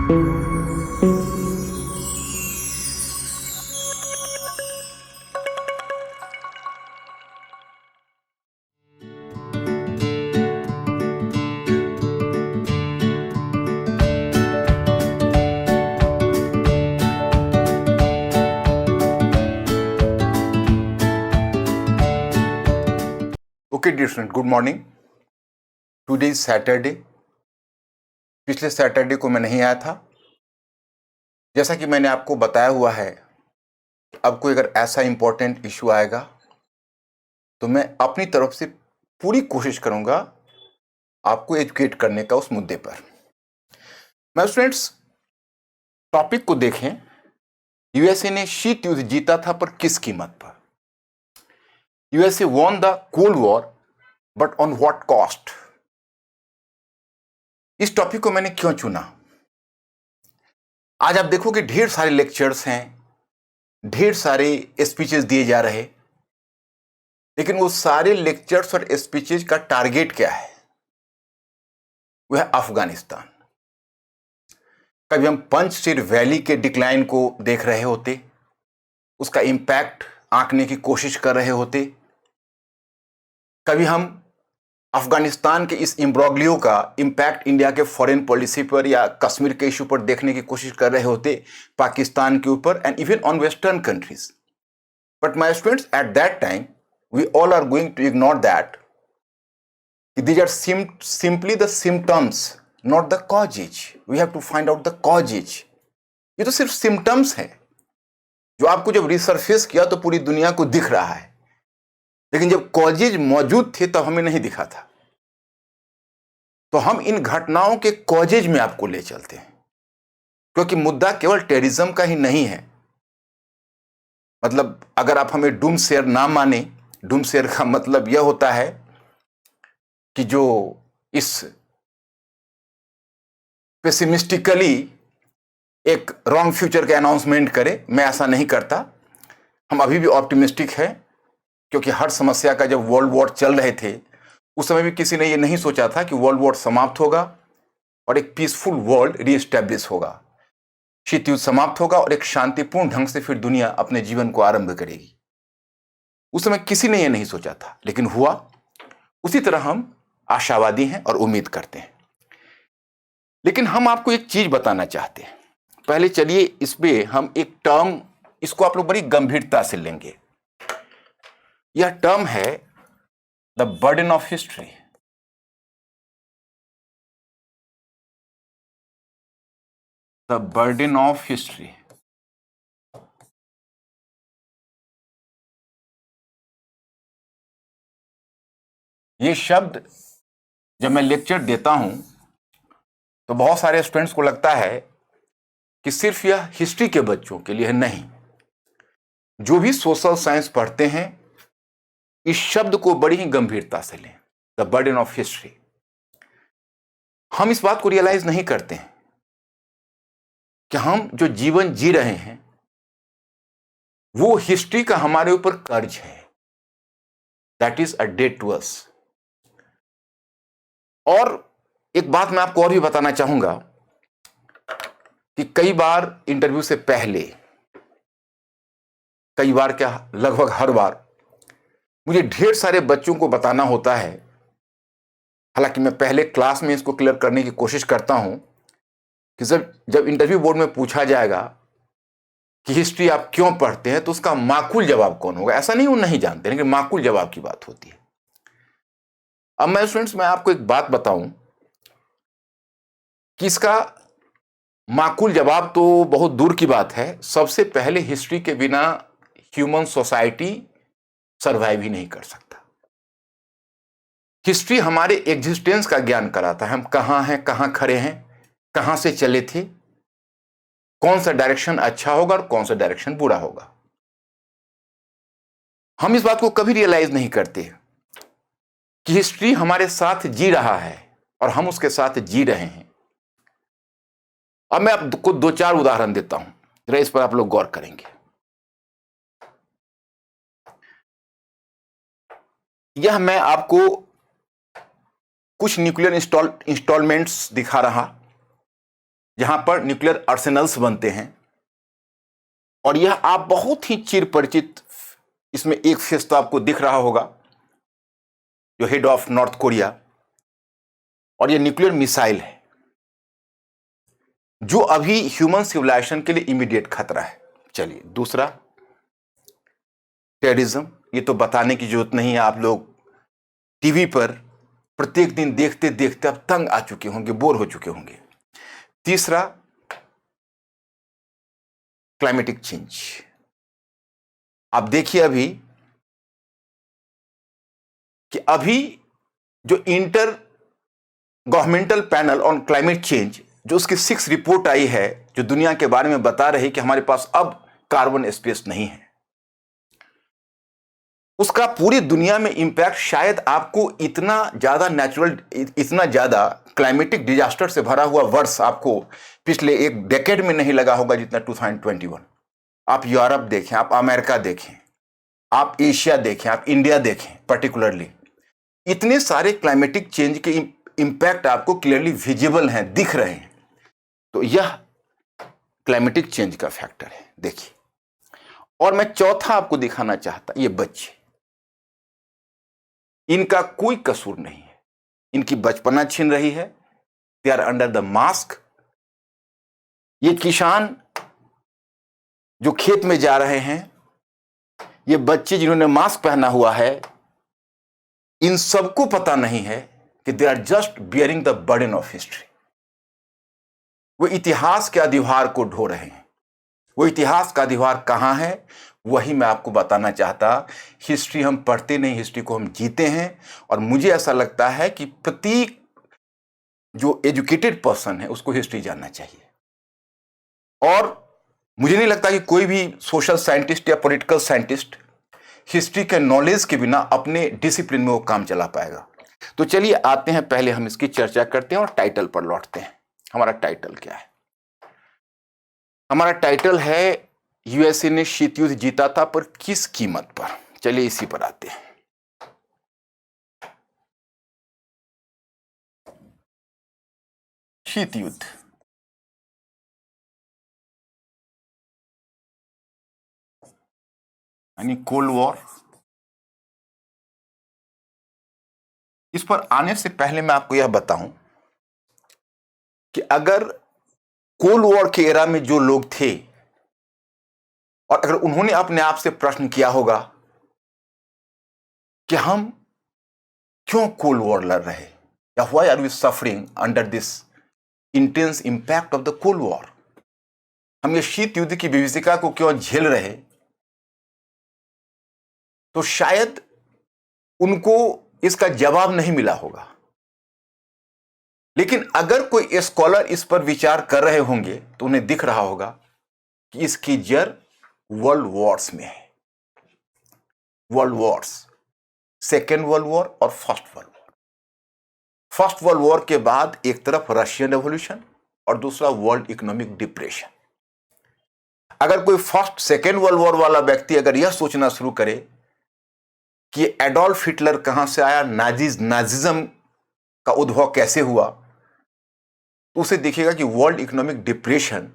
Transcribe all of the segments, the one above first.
Okay dear student, good morning. Today is Saturday. पिछले Saturday को मैं नहीं आया था। जैसा कि मैंने आपको बताया हुआ है, अब कोई अगर ऐसा इंपॉर्टेंट इशू आएगा तो मैं अपनी तरफ से पूरी कोशिश करूंगा आपको एजुकेट करने का उस मुद्दे पर। मैं स्टूडेंट्स टॉपिक को देखें। यूएसए ने शीत युद्ध जीता था, पर किस कीमत पर? USA won the cold war, but on what cost? इस टॉपिक को मैंने क्यों चुना? आज आप देखो कि ढेर सारे लेक्चर्स हैं, ढेर सारे स्पीचेस दिए जा रहे, लेकिन वो सारे लेक्चर्स और स्पीचेस का टारगेट क्या है? वह है अफगानिस्तान। कभी हम पंचशील वैली के डिक्लाइन को देख रहे होते, उसका इंपैक्ट आंकने की कोशिश कर रहे होते, कभी हम अफगानिस्तान के इस इम्ब्रोग्लियो का इंपैक्ट इंडिया के फॉरेन पॉलिसी पर या कश्मीर के इशू पर देखने की कोशिश कर रहे होते, पाकिस्तान के ऊपर and even on western countries. But my students, at that time we all are going to ignore that. These are simply the symptoms, not the causes. We have to find out the causes. ये तो सिर्फ symptoms है जो आपको जब resurface किया तो पूरी दुनिया को दिख रहा है, लेकिन जब कॉजेज मौजूद थे तब हमें नहीं दिखा था। तो हम इन घटनाओं के कॉजेज में आपको ले चलते हैं, क्योंकि मुद्दा केवल टेररिज्म का ही नहीं है। मतलब अगर आप हमें डूमसेयर ना माने, डूमसेयर का मतलब यह होता है कि जो इस पेसिमिस्टिकली एक रॉन्ग फ्यूचर के अनाउंसमेंट करे। मैं ऐसा नहीं करता। हम अभी भी ऑप्टिमिस्टिक हैं, क्योंकि हर समस्या का जब वर्ल्ड वॉर चल रहे थे उस समय भी किसी ने ये नहीं सोचा था कि वर्ल्ड वॉर समाप्त होगा और एक पीसफुल वर्ल्ड रीएस्टैब्लिश होगा, शीत युद्ध समाप्त होगा और एक शांतिपूर्ण ढंग से फिर दुनिया अपने जीवन को आरंभ करेगी। उस समय किसी ने ये नहीं सोचा था, लेकिन हुआ। उसी तरह हम आशावादी हैं और उम्मीद करते हैं। लेकिन हम आपको एक चीज बताना चाहते हैं। पहले चलिए इस पे हम एक टर्म, इसको आप लोग बड़ी गंभीरता से लेंगे। यह टर्म है the burden of history. The burden of history. ये शब्द जब मैं लेक्चर देता हूं तो बहुत सारे स्टूडेंट्स को लगता है कि सिर्फ यह हिस्ट्री के बच्चों के लिए नहीं। जो भी सोशल साइंस पढ़ते हैं इस शब्द को बड़ी ही गंभीरता से लें, द बर्डन ऑफ हिस्ट्री। हम इस बात को रियलाइज नहीं करते हैं कि हम जो जीवन जी रहे हैं वो हिस्ट्री का हमारे ऊपर कर्ज है। That is a debt to us. और एक बात मैं आपको और भी बताना चाहूंगा कि कई बार इंटरव्यू से पहले, कई बार क्या लगभग हर बार, मुझे ढेर सारे बच्चों को बताना होता है। हालांकि मैं पहले क्लास में इसको क्लियर करने की कोशिश करता हूं कि जब इंटरव्यू बोर्ड में पूछा जाएगा कि हिस्ट्री आप क्यों पढ़ते हैं, तो उसका माकूल जवाब कौन होगा। ऐसा नहीं वो नहीं जानते, लेकिन माकूल जवाब की बात होती है। अब मैं स्टूडेंट्स, मैं आपको एक बात बताऊं कि इसका माकूल जवाब तो बहुत दूर की बात है। सबसे पहले हिस्ट्री के बिना ह्यूमन सोसाइटी सरवाइव ही नहीं कर सकता। हिस्ट्री हमारे एग्जिस्टेंस का ज्ञान कराता है। हम कहां हैं, कहां खड़े हैं, कहां से चले थे, कौन सा डायरेक्शन अच्छा होगा और कौन सा डायरेक्शन बुरा होगा। हम इस बात को कभी रियलाइज नहीं करते कि हिस्ट्री हमारे साथ जी रहा है और हम उसके साथ जी रहे हैं। अब मैं आपको दो चार उदाहरण देता हूं, जरा इस पर आप लोग गौर करेंगे। यह मैं आपको कुछ न्यूक्लियर इंस्टॉलमेंट्स दिखा रहा। जहां पर न्यूक्लियर आर्सेनल्स बनते हैं। और यह आप बहुत ही चिर परिचित, इसमें एक फेस तो आपको दिख रहा होगा, जो हेड ऑफ नॉर्थ कोरिया, और यह न्यूक्लियर मिसाइल है जो अभी ह्यूमन सिविलाइजेशन के लिए इमीडिएट खतरा है। चलिए, दूसरा टेररिज्म, ये तो बताने की जरूरत नहीं है, आप लोग टीवी पर प्रत्येक दिन देखते देखते अब तंग आ चुके होंगे, बोर हो चुके होंगे। तीसरा क्लाइमेटिक चेंज। आप देखिए अभी कि अभी जो inter governmental panel on climate change, जो उसकी 6 रिपोर्ट आई है, जो दुनिया के बारे में बता रही कि हमारे पास अब कार्बन स्पेस नहीं है, उसका पूरी दुनिया में इंपैक्ट शायद आपको इतना ज्यादा क्लाइमेटिक डिजास्टर से भरा हुआ वर्ष आपको पिछले एक डेकेड में नहीं लगा होगा जितना 2021। आप यूरोप देखें, आप अमेरिका देखें, आप एशिया देखें, आप इंडिया देखें, पर्टिकुलरली इतने सारे क्लाइमेटिक चेंज के इंपैक्ट आपको क्लियरली विजिबल हैं, दिख रहे हैं। तो यह क्लाइमेटिक चेंज का फैक्टर है, देखिए। और मैं चौथा आपको दिखाना चाहता, ये बच्चे, इनका कोई कसूर नहीं है, इनकी बचपना छिन रही है, they are under the mask. ये किसान जो खेत में जा रहे हैं, ये बच्चे जिन्होंने मास्क पहना हुआ है, इन सबको पता नहीं है कि they are just bearing the burden of history. वो इतिहास के अधिभार को ढो रहे हैं। वो इतिहास का अधिभार कहां है, वही मैं आपको बताना चाहता। हिस्ट्री हम पढ़ते नहीं, हिस्ट्री को हम जीते हैं। और मुझे ऐसा लगता है कि प्रत्येक जो एजुकेटेड पर्सन है उसको हिस्ट्री जानना चाहिए। और मुझे नहीं लगता कि कोई भी सोशल साइंटिस्ट या पॉलिटिकल साइंटिस्ट हिस्ट्री के नॉलेज के बिना अपने डिसिप्लिन में वो काम चला पाएगा। तो चलिए आते हैं, पहले हम इसकी चर्चा करते हैं और टाइटल पर लौटते हैं। हमारा टाइटल क्या है? हमारा टाइटल है यूएसए ने शीत युद्ध जीता था, पर किस कीमत पर। चलिए इसी पर आते हैं। शीत युद्ध, यानी कोल्ड वॉर। इस पर आने से पहले मैं आपको यह बताऊं कि अगर कोल्ड वॉर के एरा में जो लोग थे, और अगर उन्होंने अपने आप से प्रश्न किया होगा कि हम क्यों कोल्ड वॉर लड़ रहे, या why are we suffering under this intense impact of the cold war, हम ये शीत युद्ध की विभीषिका को क्यों झेल रहे, तो शायद उनको इसका जवाब नहीं मिला होगा। लेकिन अगर कोई स्कॉलर इस पर विचार कर रहे होंगे तो उन्हें दिख रहा होगा कि इसकी जड़ वर्ल्ड वॉर्स में है। World wars, second world war और first world war. First world war के बाद एक तरफ रशियन रेवोल्यूशन और दूसरा वर्ल्ड इकोनॉमिक डिप्रेशन। अगर कोई फर्स्ट सेकेंड वर्ल्ड वॉर वाला व्यक्ति अगर यह सोचना शुरू करे कि एडोल्फ हिटलर कहां से आया, नाजिज्म का उद्भव कैसे हुआ, तो उसे दिखेगा कि वर्ल्ड इकोनॉमिक डिप्रेशन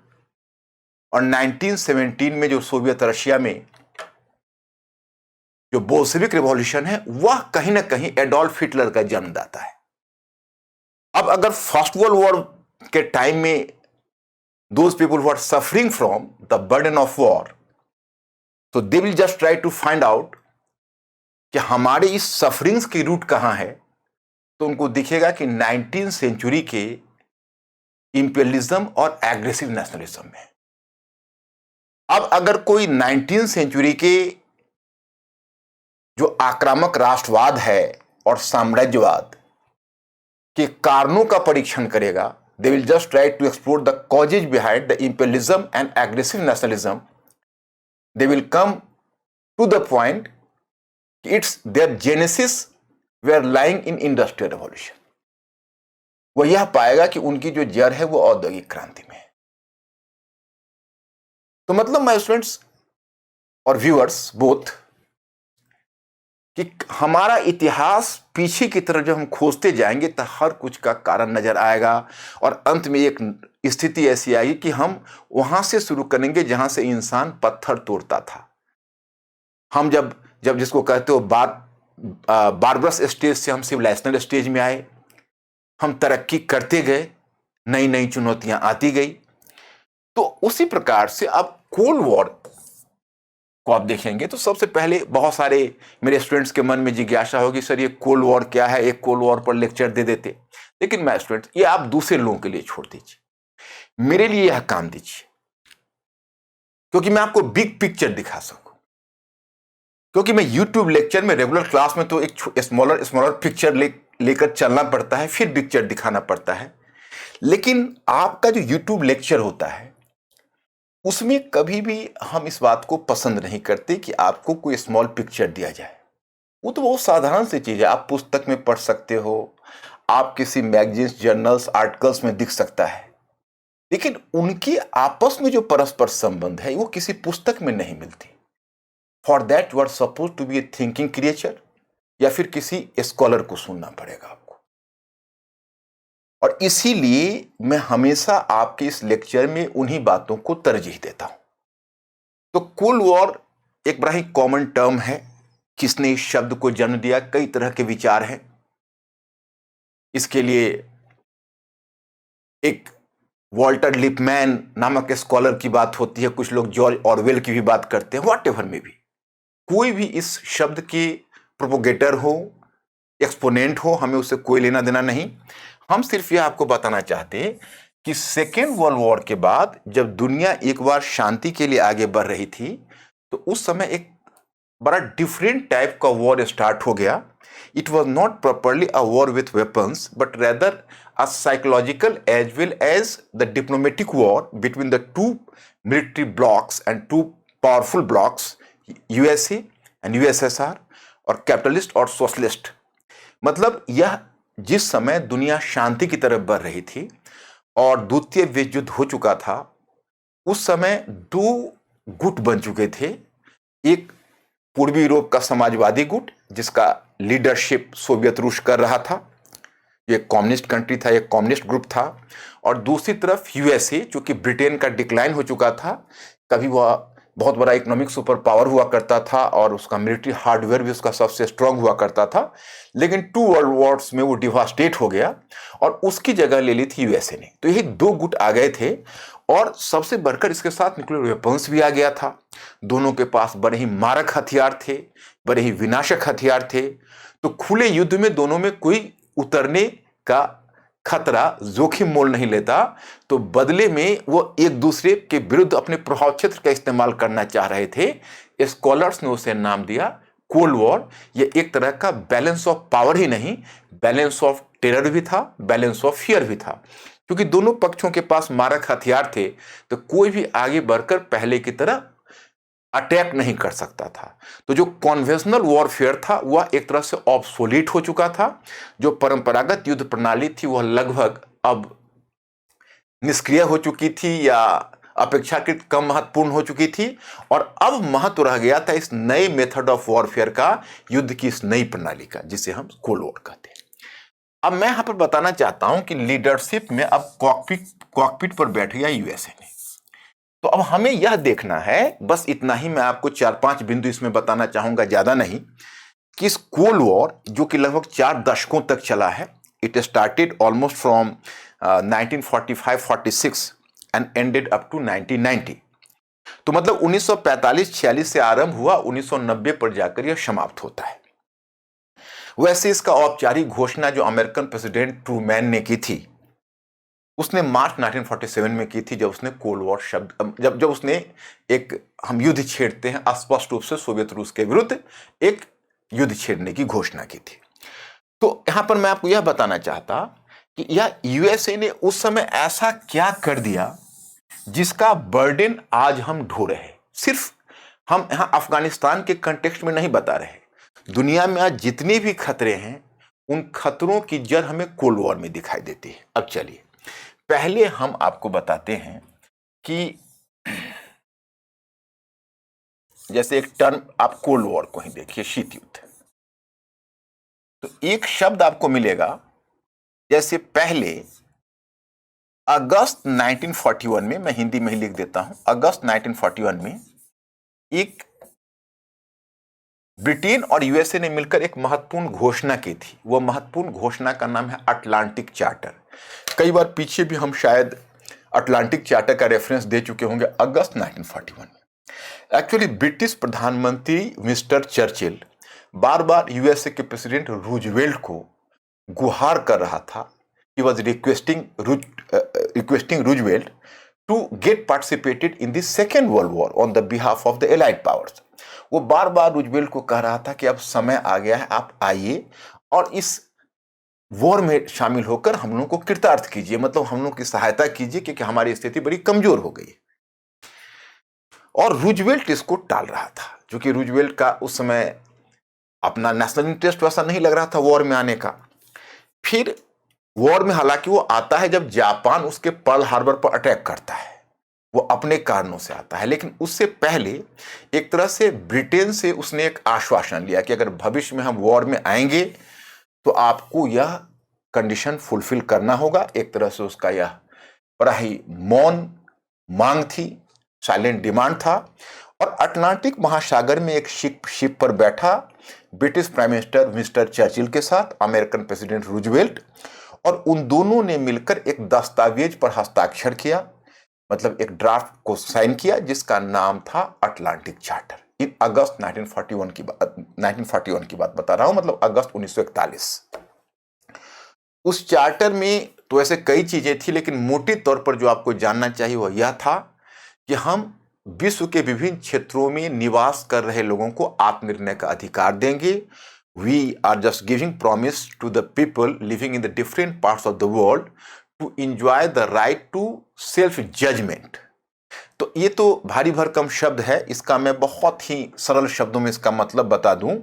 और 1917 में जो सोवियत रशिया में जो बोल्शेविक रिवॉल्यूशन है, वह कहीं ना कहीं एडोल्फ हिटलर का जन्मदाता है। अब अगर फर्स्ट वर्ल्ड वॉर के टाइम में those people who are suffering from the burden of war, so they will just try to find out कि हमारे इस सफरिंग्स की रूट कहां है, तो उनको दिखेगा कि 19th सेंचुरी के इंपीरियलिज्म और एग्रेसिव नेशनलिज्म में। अब अगर कोई 19th सेंचुरी के जो आक्रामक राष्ट्रवाद है और साम्राज्यवाद के कारणों का परीक्षण करेगा, they will just try to explore the causes behind the imperialism and aggressive nationalism. They will come to the point it's their genesis were lying in industrial revolution. वह यह पाएगा कि उनकी जो जड़ है वो औद्योगिक क्रांति में है। तो मतलब माय स्टूडेंट्स और व्यूअर्स बोथ, कि हमारा इतिहास पीछे की तरफ जब हम खोजते जाएंगे तो हर कुछ का कारण नजर आएगा और अंत में एक स्थिति ऐसी आएगी कि हम वहां से शुरू करेंगे जहां से इंसान पत्थर तोड़ता था। हम जब जब जिसको कहते हो बारबरस स्टेज से हम सिविलाइजेशनल स्टेज में आए, हम तरक्की करते गए, नई नई चुनौतियां आती गई। तो उसी प्रकार से अब कोल्ड वॉर को आप देखेंगे तो सबसे पहले बहुत सारे मेरे स्टूडेंट्स के मन में जिज्ञासा होगी, सर ये कोल्ड वॉर क्या है, एक कोल्ड वॉर पर लेक्चर दे देते। लेकिन मैं स्टूडेंट्स, ये आप दूसरे लोगों के लिए छोड़ दीजिए, मेरे लिए यह काम दीजिए, क्योंकि मैं आपको बिग पिक्चर दिखा सकूं। क्योंकि मैं यूट्यूब लेक्चर में, रेगुलर क्लास में तो एक स्मॉलर स्मॉलर पिक्चर लेकर चलना पड़ता है, फिर पिक्चर दिखाना पड़ता है। लेकिन आपका जो यूट्यूब लेक्चर होता है उसमें कभी भी हम इस बात को पसंद नहीं करते कि आपको कोई स्मॉल पिक्चर दिया जाए। वो तो बहुत साधारण सी चीज है, आप पुस्तक में पढ़ सकते हो, आप किसी मैगजीन्स, जर्नल्स, आर्टिकल्स में दिख सकता है। लेकिन उनके आपस में जो परस्पर संबंध है वो किसी पुस्तक में नहीं मिलती। For that you are suppose to be a thinking creature, या फिर किसी स्कॉलर को सुनना पड़ेगा आपको। और इसीलिए मैं हमेशा आपके इस लेक्चर में उन्हीं बातों को तरजीह देता हूं। तो कोल्ड वॉर एक बड़ा ही कॉमन टर्म है। किसने इस शब्द को जन्म दिया, कई तरह के विचार हैं इसके लिए। एक वॉल्टर लिपमैन नामक स्कॉलर की बात होती है, कुछ लोग जॉर्ज ऑरवेल की भी बात करते हैं। व्हाटएवर में भी कोई भी इस शब्द के प्रोपोगेटर हो, एक्सपोनेंट हो, हमें उससे कोई लेना देना नहीं। हम सिर्फ यह आपको बताना चाहते हैं कि सेकेंड वर्ल्ड वॉर के बाद जब दुनिया एक बार शांति के लिए आगे बढ़ रही थी तो उस समय एक बड़ा डिफरेंट टाइप का वॉर स्टार्ट हो गया। It was not properly a war with weapons but rather a psychological as well as the diplomatic war between the two military blocs and two powerful blocs, USA and USSR, और capitalist और socialist. मतलब यह जिस समय दुनिया शांति की तरफ बढ़ रही थी और द्वितीय विश्व युद्ध हो चुका था, उस समय दो गुट बन चुके थे। एक पूर्वी यूरोप का समाजवादी गुट जिसका लीडरशिप सोवियत रूस कर रहा था, एक कम्युनिस्ट कंट्री था, एक कम्युनिस्ट ग्रुप था। और दूसरी तरफ यूएसए, जो कि ब्रिटेन का डिक्लाइन हो चुका था, कभी वह बहुत बड़ा इकोनॉमिक सुपर पावर हुआ करता था और उसका मिलिट्री हार्डवेयर भी उसका सबसे स्ट्रांग हुआ करता था। लेकिन टू वर्ल्ड वॉर्स में वो डिवास्टेट हो गया और उसकी जगह ले ली थी यूएसए ने। तो ये दो गुट आ गए थे और सबसे बढ़कर इसके साथ न्यूक्लियर वेपन्स भी आ गया था। दोनों के पास बड़े ही मारक हथियार थे, बड़े ही विनाशक हथियार थे। तो खुले युद्ध में दोनों में कोई उतरने का खतरा, जोखिम मोल नहीं लेता। तो बदले में वो एक दूसरे के विरुद्ध अपने प्रभाव क्षेत्र का इस्तेमाल करना चाह रहे थे। स्कॉलर्स ने उसे नाम दिया कोल्ड वॉर। ये एक तरह का बैलेंस ऑफ पावर ही नहीं, बैलेंस ऑफ टेरर भी था, बैलेंस ऑफ फियर भी था। क्योंकि दोनों पक्षों के पास मारक हथियार थे तो कोई भी आगे बढ़कर पहले की तरह अटैक नहीं कर सकता था। तो जो कॉन्वेंशनल वॉरफेयर था वह एक तरह से ऑब्सोलीट हो चुका था। जो परंपरागत युद्ध प्रणाली थी वह लगभग अब निष्क्रिय हो चुकी थी या अपेक्षाकृत कम महत्वपूर्ण हो चुकी थी। और अब महत्व रह गया था इस नए मेथड ऑफ वॉरफेयर का, युद्ध की इस नई प्रणाली का, जिसे हम कोल्ड वॉर कहते हैं। अब मैं यहां पर बताना चाहता हूं कि लीडरशिप में अब कॉकपिट पर बैठ गया यूएसए ने। तो अब हमें यह देखना है, बस इतना ही मैं आपको 4-5 बिंदु इसमें बताना चाहूंगा, ज्यादा नहीं, कि इस कोल्ड वॉर जो कि लगभग 4 दशकों तक चला है, it started almost from 1945-46 and ended up to 1990। तो मतलब 1945-46 से आरंभ हुआ, 1990 पर जाकर यह समाप्त होता है। वैसे इसका औपचारिक घोषणा जो अमेरिकन प्रेसिडेंट ट्रूमैन ने की थी, उसने मार्च 1947 में की थी, जब उसने कोल्ड वॉर शब्द जब उसने एक हम युद्ध छेड़ते हैं स्पष्ट रूप से सोवियत रूस के विरुद्ध एक युद्ध छेड़ने की घोषणा की थी। तो यहां पर मैं आपको यह बताना चाहता कि यह यूएसए ने उस समय ऐसा क्या कर दिया जिसका बर्डन आज हम ढो रहे हैं। सिर्फ हम यहां अफगानिस्तान के कंटेक्स्ट में नहीं बता रहे, दुनिया में आज जितने भी खतरे हैं उन खतरों की जड़ हमें कोल्ड वॉर में दिखाई देती है। अब चलिए पहले हम आपको बताते हैं कि जैसे एक टर्म, आप कोल्ड वॉर को ही देखिए, शीत युद्ध। तो एक शब्द आपको मिलेगा, जैसे पहले अगस्त 1941 में, मैं हिंदी में ही लिख देता हूं, अगस्त 1941 में एक ब्रिटेन और यूएसए ने मिलकर एक महत्वपूर्ण घोषणा की थी। वो महत्वपूर्ण घोषणा का नाम है अटलांटिक चार्टर। कई बार पीछे भी हम शायद अटलांटिक चार्टर का रेफरेंस दे चुके होंगे। अगस्त 1941 में एक्चुअली ब्रिटिश प्रधानमंत्री मिस्टर चर्चिल बार बार यूएसए के प्रेसिडेंट रूजवेल्ट को गुहार कर रहा था। He was requesting Roosevelt to get participated in the Second World War on the behalf of the Allied powers. वो बार बार रूजवेल्ट को कह रहा था कि अब समय आ गया है, आप आइए और इस वॉर में शामिल होकर हम लोगों को कृतार्थ कीजिए, मतलब हम लोगों की सहायता कीजिए, क्योंकि हमारी स्थिति बड़ी कमजोर हो गई। और रूजवेल्ट इसको टाल रहा था, क्योंकि रूजवेल्ट का उस समय अपना नेशनल इंटरेस्ट वैसा नहीं लग रहा था वॉर में आने का। फिर वॉर में हालांकि वो आता है जब जापान उसके पर्ल हार्बर पर अटैक करता है, वो अपने कारणों से आता है। लेकिन उससे पहले एक तरह से ब्रिटेन से उसने एक आश्वासन लिया कि अगर भविष्य में हम वॉर में आएंगे तो आपको यह कंडीशन फुलफिल करना होगा। एक तरह से उसका यह बड़ा ही मौन मांग थी, साइलेंट डिमांड था। और अटलांटिक महासागर में एक शिप पर बैठा British prime minister mister Churchill के साथ अमेरिकन प्रेसिडेंट रूजवेल्ट, और उन दोनों ने मिलकर एक दस्तावेज पर हस्ताक्षर किया, मतलब एक ड्राफ्ट को साइन किया, जिसका नाम था अटलांटिक चार्टर। इन अगस्त 1941 की बात बता रहा हूं, मतलब अगस्त 1941। उस चार्टर में तो ऐसे कई चीजें थी, लेकिन मोटे तौर पर जो आपको जानना चाहिए वह यह था कि हम विश्व के विभिन्न क्षेत्रों में निवास कर रहे लोगों को आत्मनिर्णय का अधिकार देंगे। We are just giving promise to the people living in the different parts of the world to enjoy the right to self-judgment. तो ये तो भारी भरकम शब्द है, इसका मैं बहुत ही सरल शब्दों में इसका मतलब बता दूं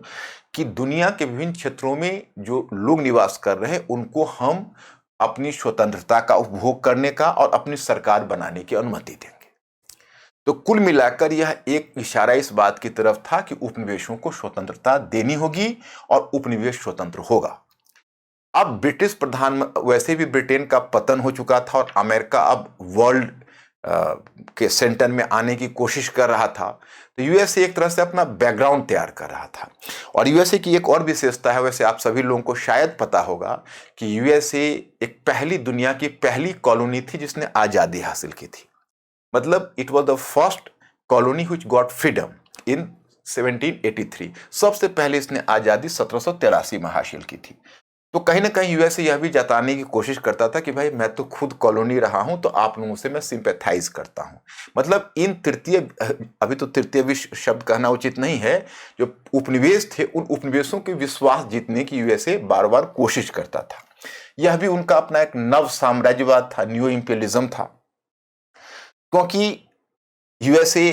कि दुनिया के विभिन्न क्षेत्रों में जो लोग निवास कर रहे हैं उनको हम अपनी स्वतंत्रता का उपभोग करने का और अपनी सरकार बनाने की अनुमति देंगे। तो कुल मिलाकर यह एक इशारा इस बात की तरफ था कि उपनिवेशों को स्वतंत्रता देनी होगी और उपनिवेश स्वतंत्र होगा। अब ब्रिटिश प्रधान, वैसे भी ब्रिटेन का पतन हो चुका था और अमेरिका अब वर्ल्ड के सेंटर में आने की कोशिश कर रहा था। तो यूएसए एक तरह से अपना बैकग्राउंड तैयार कर रहा था। और यूएसए की एक और विशेषता है, वैसे आप सभी लोगों को शायद पता होगा कि यूएसए एक दुनिया की पहली कॉलोनी थी जिसने आजादी हासिल की थी। मतलब it was the first colony which got freedom इन 1783। सबसे पहले इसने आजादी 1783 में हासिल की थी। तो कहीं ना कहीं यूएसए यह भी जताने की कोशिश करता था कि भाई मैं तो खुद कॉलोनी रहा हूं, तो आप लोगों से मैं सिंपैथाइज करता हूं। मतलब इन तृतीय, अभी तो तृतीय विश्व शब्द कहना उचित नहीं है, जो उपनिवेश थे उन उपनिवेशों के विश्वास जीतने की यूएसए बार बार कोशिश करता था। यह भी उनका अपना एक नव साम्राज्यवाद था, न्यू इंपीरियलिज्म था, क्योंकि यूएसए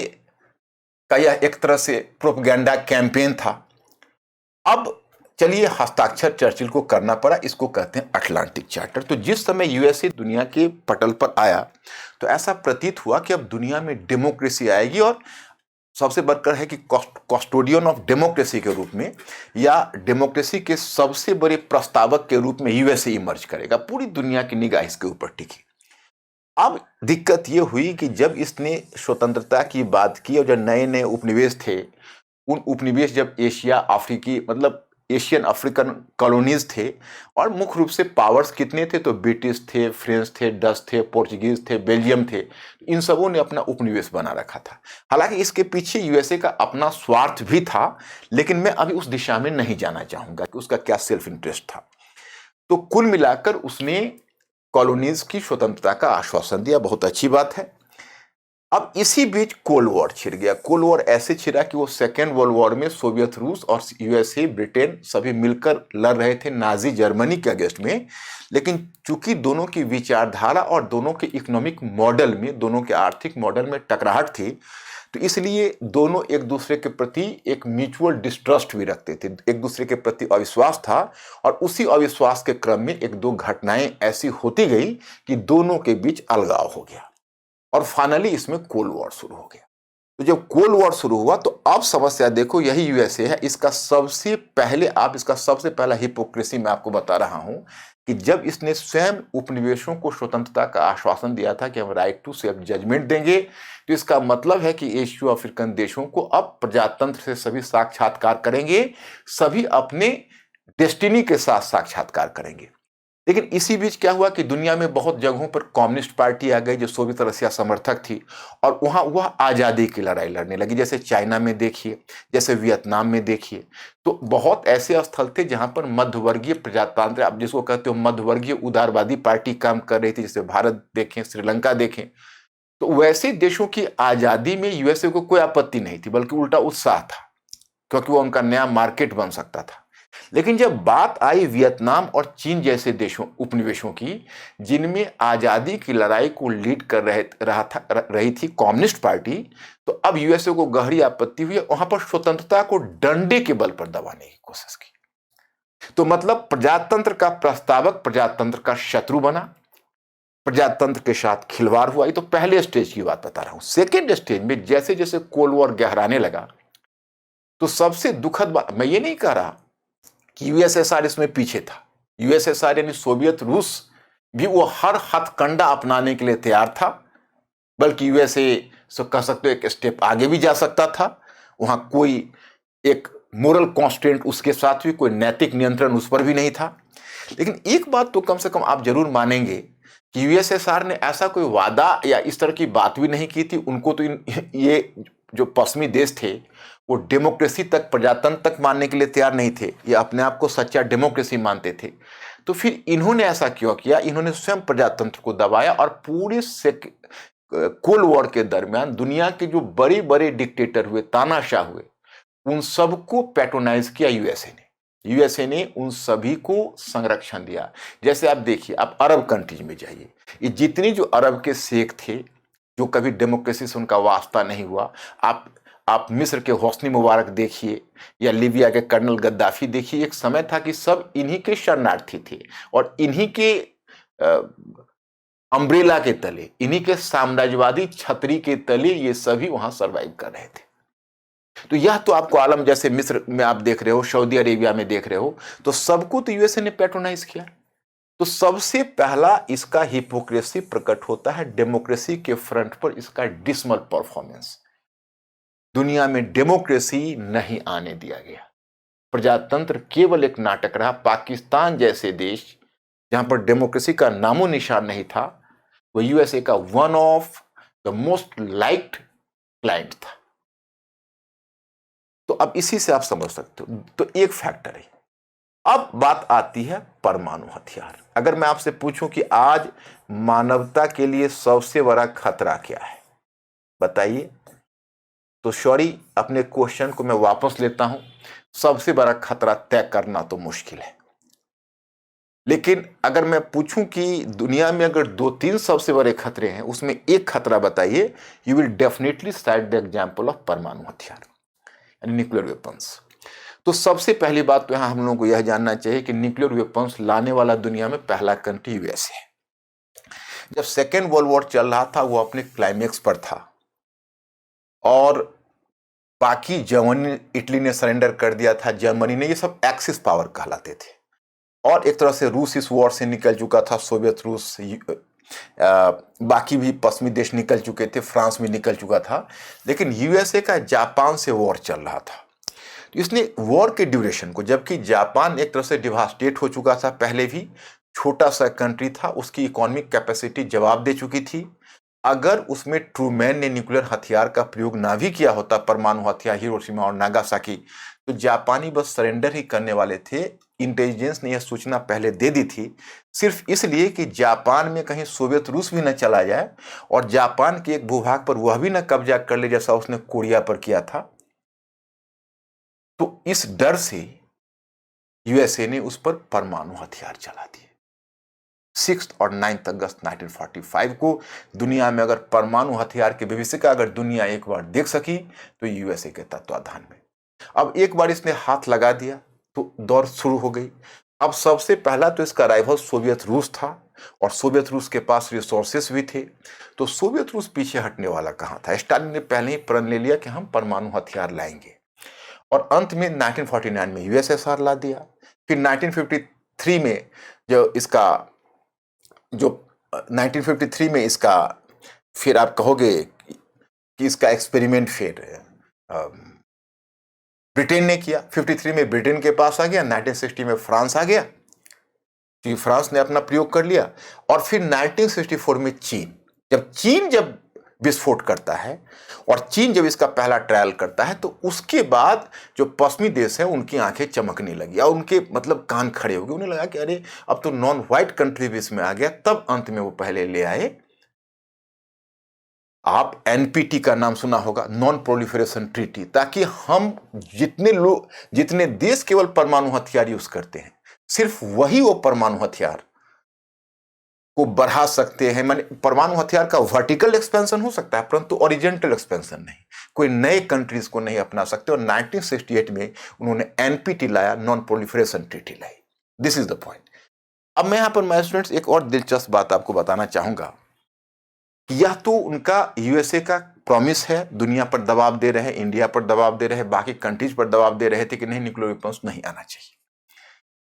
का यह एक तरह से प्रोपेगेंडा कैंपेन था। अब चलिए, हस्ताक्षर चर्चिल को करना पड़ा, इसको कहते हैं अटलांटिक चार्टर। तो जिस समय यूएसए दुनिया के पटल पर आया तो ऐसा प्रतीत हुआ कि अब दुनिया में डेमोक्रेसी आएगी, और सबसे बढ़कर है कि कस्टोडियन ऑफ डेमोक्रेसी के रूप में या डेमोक्रेसी के सबसे बड़े प्रस्तावक के रूप में यूएसए इमर्ज करेगा। पूरी दुनिया की निगाह इसके ऊपर टिकी। अब दिक्कत ये हुई कि जब इसने स्वतंत्रता की बात की और जो नए नए उपनिवेश थे, उन उपनिवेश जब एशिया अफ्रीकी, मतलब एशियन अफ्रीकन कॉलोनीज थे, और मुख्य रूप से पावर्स कितने थे, तो ब्रिटिश थे, फ्रेंच थे, डच थे, पोर्चुगीज थे, बेल्जियम थे, इन सबों ने अपना उपनिवेश बना रखा था। हालांकि इसके पीछे यूएसए का अपना स्वार्थ भी था, लेकिन मैं अभी उस दिशा में नहीं जाना चाहूंगा कि उसका क्या सेल्फ इंटरेस्ट था। तो कुल मिलाकर उसने कॉलोनीज की स्वतंत्रता का आश्वासन दिया, बहुत अच्छी बात है। अब इसी बीच कोल्ड वॉर छिड़ गया। कोल्ड वॉर ऐसे छिड़ा कि वो सेकेंड वर्ल्ड वॉर में सोवियत रूस और यूएसए, ब्रिटेन सभी मिलकर लड़ रहे थे नाजी जर्मनी के अगेंस्ट में। लेकिन चूंकि दोनों की विचारधारा और दोनों के इकोनॉमिक मॉडल में, दोनों के आर्थिक मॉडल में टकराहट थी, तो इसलिए दोनों एक दूसरे के प्रति एक म्यूचुअल डिस्ट्रस्ट भी रखते थे, एक दूसरे के प्रति अविश्वास था। और उसी अविश्वास के क्रम में एक दो घटनाएं ऐसी होती गई कि दोनों के बीच अलगाव हो गया, और फाइनली इसमें कोल्ड वॉर शुरू हो गया। तो जब कोल्ड वॉर शुरू हुआ तो अब समस्या देखो यही यूएसए है। इसका सबसे पहला हिपोक्रेसी मैं आपको बता रहा हूं कि जब इसने स्वयं उपनिवेशों को स्वतंत्रता का आश्वासन दिया था कि हम राइट टू सेल्फ जजमेंट देंगे, तो इसका मतलब है कि एशियो अफ्रीकन देशों को अब प्रजातंत्र से सभी साक्षात्कार करेंगे, सभी अपने डेस्टिनी के साथ साक्षात्कार करेंगे। लेकिन इसी बीच क्या हुआ कि दुनिया में बहुत जगहों पर कम्युनिस्ट पार्टी आ गई जो सोवियत रसिया समर्थक थी, और वहां वह आज़ादी की लड़ाई लड़ने लगी। जैसे चाइना में देखिए, जैसे वियतनाम में देखिए, तो बहुत ऐसे स्थल थे जहां पर मध्यवर्गीय प्रजातंत्र, आप जिसको कहते हो मध्यवर्गीय उदारवादी पार्टी काम कर रही थी। जैसे भारत देखें, श्रीलंका देखें, तो वैसे देशों की आज़ादी में यूएसए को कोई आपत्ति नहीं थी, बल्कि उल्टा उत्साह था, क्योंकि वो उनका नया मार्केट बन सकता था। लेकिन जब बात आई वियतनाम और चीन जैसे देशों, उपनिवेशों की, जिनमें आजादी की लड़ाई को लीड कर रही थी कम्युनिस्ट पार्टी, तो अब यूएसए को गहरी आपत्ति हुई। वहां पर स्वतंत्रता को डंडे के बल पर दबाने की कोशिश की। तो मतलब प्रजातंत्र का प्रस्तावक प्रजातंत्र का शत्रु बना, प्रजातंत्र के साथ खिलवाड़ हुआ। ये तो पहले स्टेज की बात बता रहा हूं। सेकेंड स्टेज में जैसे जैसे कोल्ड वॉर गहराने लगा, तो सबसे दुखद बात, मैं ये नहीं कह रहा कि यूएसएसआर इसमें पीछे था। यूएसएसआर यानी सोवियत रूस भी वो हर हथकंडा अपनाने के लिए तैयार था, बल्कि यूएसए कह सकते हो एक स्टेप आगे भी जा सकता था। वहां कोई एक मोरल कॉन्स्टेंट उसके साथ भी, कोई नैतिक नियंत्रण उस पर भी नहीं था। लेकिन एक बात तो कम से कम आप जरूर मानेंगे कि यूएसएसआर ने ऐसा कोई वादा या इस तरह की बात भी नहीं की थी। उनको तो ये जो पश्चिमी देश थे वो डेमोक्रेसी तक, प्रजातंत्र तक मानने के लिए तैयार नहीं थे, ये अपने आप को सच्चा डेमोक्रेसी मानते थे। तो फिर इन्होंने ऐसा क्यों किया? इन्होंने स्वयं प्रजातंत्र को दबाया और पूरे कोल्ड वॉर के दरमियान दुनिया के जो बड़े बड़े डिक्टेटर हुए, तानाशाह हुए, उन सबको पैट्रोनाइज किया यूएसए ने। यूएसए ने उन सभी को संरक्षण दिया। जैसे आप देखिए, आप अरब कंट्रीज में जाइए, ये जितने जो अरब के शेख थे जो कभी डेमोक्रेसी से उनका वास्ता नहीं हुआ, आप मिस्र के होस्नी मुबारक देखिए या लीबिया के कर्नल गद्दाफी देखिए। एक समय था कि सब इन्हीं के शरणार्थी थे और इन्हीं के अम्ब्रेला के तले, इन्हीं के साम्राज्यवादी छतरी के तले ये सभी वहां सरवाइव कर रहे थे। तो यह तो आपको आलम, जैसे मिस्र में आप देख रहे हो, सऊदी अरेबिया में देख रहे हो, तो सबको तो यूएसए ने पैट्रोनाइज किया। तो सबसे पहला इसका हिपोक्रेसी प्रकट होता है डेमोक्रेसी के फ्रंट पर इसका डिसमल परफॉर्मेंस। दुनिया में डेमोक्रेसी नहीं आने दिया गया, प्रजातंत्र केवल एक नाटक रहा। पाकिस्तान जैसे देश जहां पर डेमोक्रेसी का नामो निशान नहीं था, वो यूएसए का one of the most liked client था। तो अब इसी से आप समझ सकते हो, तो एक फैक्टर है। अब बात आती है परमाणु हथियार। अगर मैं आपसे पूछूं कि आज मानवता के लिए सबसे बड़ा खतरा क्या है, बताइए, तो सॉरी, अपने क्वेश्चन को मैं वापस लेता हूं। सबसे बड़ा खतरा तय करना तो मुश्किल है, लेकिन अगर मैं पूछूं कि दुनिया में अगर 2-3 सबसे बड़े खतरे हैं, उसमें एक खतरा बताइए, you will definitely side the example of परमाणु हथियार यानी न्यूक्लियर वेपन्स। तो सबसे पहली बात तो यहां हम लोगों को यह जानना चाहिए कि न्यूक्लियर वेपन्स लाने वाला दुनिया में पहला कंट्री यूएसए है। जब सेकेंड वर्ल्ड वॉर चल रहा था, वो अपने क्लाइमेक्स पर था और बाकी जर्मनी, इटली ने सरेंडर कर दिया था, जर्मनी ने, ये सब एक्सिस पावर कहलाते थे। और एक तरह से रूस इस वॉर से निकल चुका था, सोवियत रूस, बाकी भी पश्चिमी देश निकल चुके थे, फ्रांस भी निकल चुका था। लेकिन यूएसए का जापान से वॉर चल रहा था। तो इसने वॉर के ड्यूरेशन को, जबकि जापान एक तरह से डिवास्टेट हो चुका था, पहले भी छोटा सा कंट्री था, उसकी इकोनॉमिक कैपेसिटी जवाब दे चुकी थी, अगर उसमें ट्रूमैन ने न्यूक्लियर हथियार का प्रयोग ना भी किया होता, परमाणु हथियार हिरोशिमा और नागासाकी, तो जापानी बस सरेंडर ही करने वाले थे। इंटेलिजेंस ने यह सूचना पहले दे दी थी, सिर्फ इसलिए कि जापान में कहीं सोवियत रूस भी न चला जाए और जापान के एक भूभाग पर वह भी न कब्जा कर ले, जैसा उसने कोरिया पर किया था। तो इस डर से यूएसए ने उस पर परमाणु हथियार चला दिए। 6 और 9 अगस्त 1945 को दुनिया में अगर परमाणु हथियार के भविष्य का अगर दुनिया एक बार देख सकी तो यूएसए के तत्वाधान में। अब एक बार इसने हाथ लगा दिया तो दौर शुरू हो गई। अब सबसे पहला तो इसका राइवल सोवियत रूस था, और सोवियत रूस के पास रिसोर्सेस भी थे। तो सोवियत रूस पीछे हटने वाला कहाँ था। स्टालिन ने पहले ही प्रण ले लिया कि हम परमाणु हथियार लाएंगे, और अंत में 1949 में यूएसएसआर ला दिया। फिर 1953 में जो 1953 में इसका फिर आप कहोगे कि इसका एक्सपेरिमेंट फिर ब्रिटेन ने किया। 53 में ब्रिटेन के पास आ गया, 1960 में फ्रांस आ गया, क्योंकि फ्रांस ने अपना प्रयोग कर लिया। और फिर 1964 में चीन जब विस्फोट करता है और चीन जब इसका पहला ट्रायल करता है, तो उसके बाद जो पश्चिमी देश है उनकी आंखें चमकने लगी और उनके मतलब कान खड़े हो गए। उन्हें लगा कि अरे अब तो नॉन व्हाइट कंट्री भी इसमें आ गया। तब अंत में वो पहले ले आए, आप एनपीटी का नाम सुना होगा, नॉन प्रोलिफरेशन ट्रीटी, ताकि हम जितने देश केवल परमाणु हथियार यूज करते हैं, सिर्फ वही वो परमाणु हथियार को बढ़ा सकते हैं। माने परमाणु हथियार का वर्टिकल एक्सपेंशन हो सकता है, परंतु ओरिजेंटल एक्सपेंशन नहीं। कोई नए कंट्रीज को नहीं अपना सकते। और 1968 में उन्होंने एनपीटी लाया, non proliferation treaty lie. This is the point. अब मैं यहां पर माय स्टूडेंट्स एक और दिलचस्प बात आपको बताना चाहूंगा कि यह तो उनका यूएसए का प्रॉमिस है, दुनिया पर दबाव दे रहे हैं, इंडिया पर दबाव दे रहे हैं, बाकी कंट्रीज पर दबाव दे रहे थे कि नहीं, न्यूक्लियर वेपन्स नहीं आना चाहिए।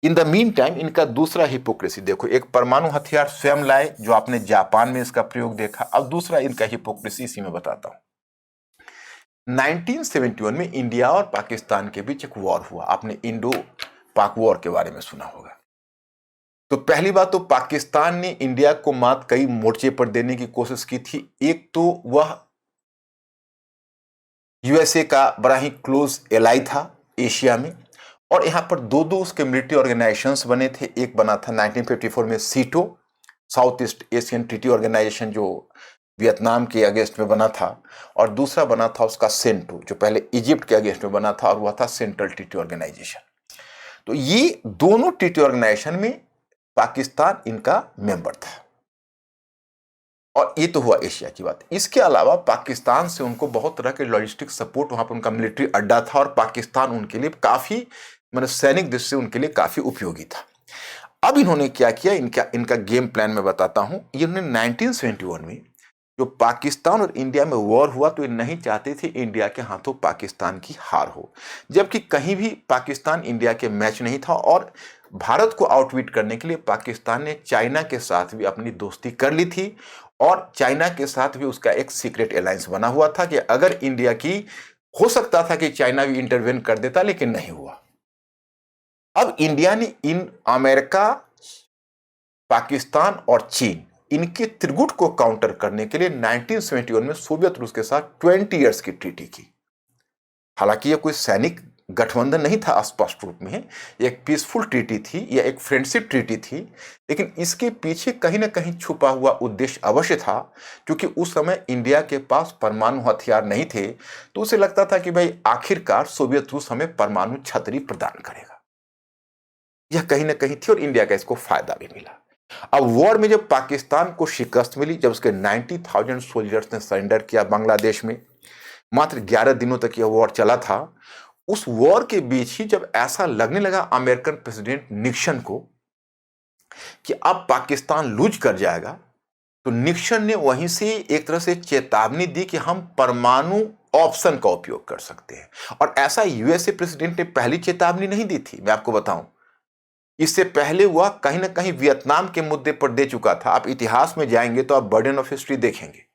इन द मीन टाइम इनका दूसरा हिपोक्रेसी देखो। एक परमाणु हथियार स्वयं लाए, जो आपने जापान में इसका प्रयोग देखा। अब दूसरा इनका हिपोक्रेसी इसी में बताता हूं। 1971 में इंडिया और पाकिस्तान के बीच एक वॉर हुआ। आपने इंडो पाक वॉर के बारे में सुना होगा। तो पहली बात तो पाकिस्तान ने इंडिया को मात कई मोर्चे पर देने की कोशिश की थी। एक तो वह यूएसए का बड़ा ही क्लोज एलाई था एशिया में, और यहां पर दो उसके मिलिट्री ऑर्गेनाइजेशंस बने थे। एक बना था 1954 में SEATO, South East Asian Treaty Organisation, जो वियतनाम के अगेंस्ट में बना था, और दूसरा बना था उसका सेंटो, जो पहले इजिप्ट के अगेंस्ट में बना था, और वह था सेंट्रल ट्रीटी ऑर्गेनाइजेशन। तो ये दोनों ट्रीटी ऑर्गेनाइजेशन में पाकिस्तान इनका मेंबर था। और ये तो हुआ एशिया की बात। इसके अलावा पाकिस्तान से उनको बहुत तरह के लॉजिस्टिक सपोर्ट, वहां पर उनका मिलिट्री अड्डा था, और पाकिस्तान उनके लिए काफी मतलब सैनिक दृष्टि से उनके लिए काफी उपयोगी था। अब इन्होंने क्या किया, इनका गेम प्लान में बताता हूं। इन्होंने 1971 में जो पाकिस्तान और इंडिया में वॉर हुआ, तो ये नहीं चाहते थे इंडिया के हाथों पाकिस्तान की हार हो, जबकि कहीं भी पाकिस्तान इंडिया के मैच नहीं था। और भारत को आउटविट करने के लिए पाकिस्तान ने चाइना के साथ भी अपनी दोस्ती कर ली थी, और चाइना के साथ भी उसका एक सीक्रेट अलायंस बना हुआ था कि अगर इंडिया की, हो सकता था कि चाइना भी इंटरवेन कर देता, लेकिन नहीं हुआ। अब इंडिया ने इन अमेरिका, पाकिस्तान और चीन, इनके त्रिगुट को काउंटर करने के लिए 1971 में सोवियत रूस के साथ 20 इयर्स की ट्रीटी की। हालांकि यह कोई सैनिक गठबंधन नहीं था स्पष्ट रूप में, एक पीसफुल ट्रीटी थी या एक फ्रेंडशिप ट्रीटी थी, लेकिन इसके पीछे कहीं ना कहीं छुपा हुआ उद्देश्य अवश्य था। क्योंकि उस समय इंडिया के पास परमाणु हथियार नहीं थे, तो उसे लगता था कि भाई आखिरकार सोवियत रूस हमें परमाणु छतरी प्रदान करेगा। यह कहीं ना कहीं थी, और इंडिया का इसको फायदा भी मिला। अब वॉर में जब पाकिस्तान को शिकस्त मिली, जब उसके 90,000 सोल्जर्स ने सरेंडर किया बांग्लादेश में, मात्र 11 दिनों तक यह वॉर चला था। उस वॉर के बीच ही जब ऐसा लगने लगा अमेरिकन प्रेसिडेंट निक्सन को कि अब पाकिस्तान लूज कर जाएगा, तो निक्सन ने वहीं से एक तरह से चेतावनी दी कि हम परमाणु ऑप्शन का उपयोग कर सकते हैं। और ऐसा यूएसए प्रेसिडेंट ने पहली चेतावनी नहीं दी थी। मैं आपको बताऊं, इससे पहले वह कहीं ना कहीं वियतनाम के मुद्दे पर दे चुका था। आप इतिहास में जाएंगे तो आप बर्डन ऑफ हिस्ट्री देखेंगे।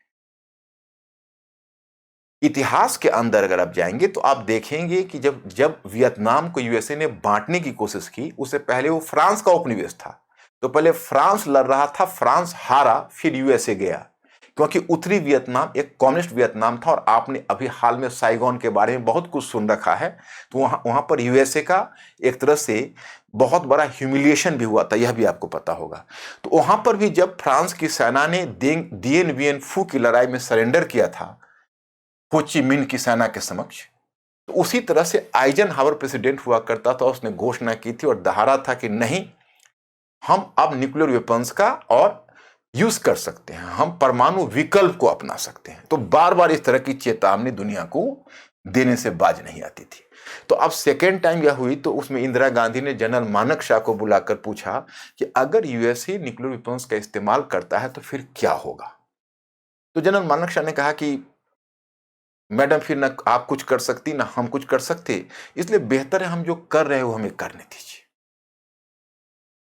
इतिहास के अंदर अगर आप जाएंगे तो आप देखेंगे कि जब वियतनाम को यूएसए ने बांटने की कोशिश की, उससे पहले वो फ्रांस का उपनिवेश था। तो पहले फ्रांस लड़ रहा था, फ्रांस हारा, फिर यूएसए गया, क्योंकि उत्तरी वियतनाम एक कम्युनिस्ट वियतनाम था। और आपने अभी हाल में साइगोन के बारे में बहुत कुछ सुन रखा है। तो वहां पर यूएसए का एक तरह से बहुत बड़ा ह्यूमिलिएशन भी हुआ था, यह भी आपको पता होगा। तो वहां पर भी जब फ्रांस की सेना ने दिएन वियन फू की लड़ाई में सरेंडर किया था हो ची मिन्ह की सेना के समक्ष, तो उसी तरह से आइजनहावर प्रेसिडेंट हुआ करता था। उसने घोषणा की थी और दहाड़ा था कि नहीं, हम अब न्यूक्लियर वेपन्स का और यूज कर सकते हैं, हम परमाणु विकल्प को अपना सकते हैं। तो बार बार इस तरह की चेतावनी दुनिया को देने से बाज नहीं आती थी। तो अब सेकेंड टाइम यह हुई तो उसमें इंदिरा गांधी ने जनरल मानेकशॉ को बुलाकर पूछा कि अगर यूएसए न्यूक्लियर वेपन्स का इस्तेमाल करता है तो फिर क्या होगा। तो जनरल मानेकशॉ ने कहा कि मैडम फिर ना आप कुछ कर सकती ना हम कुछ कर सकते, इसलिए बेहतर है हम जो कर रहे हैं वो हमें करने दीजिए।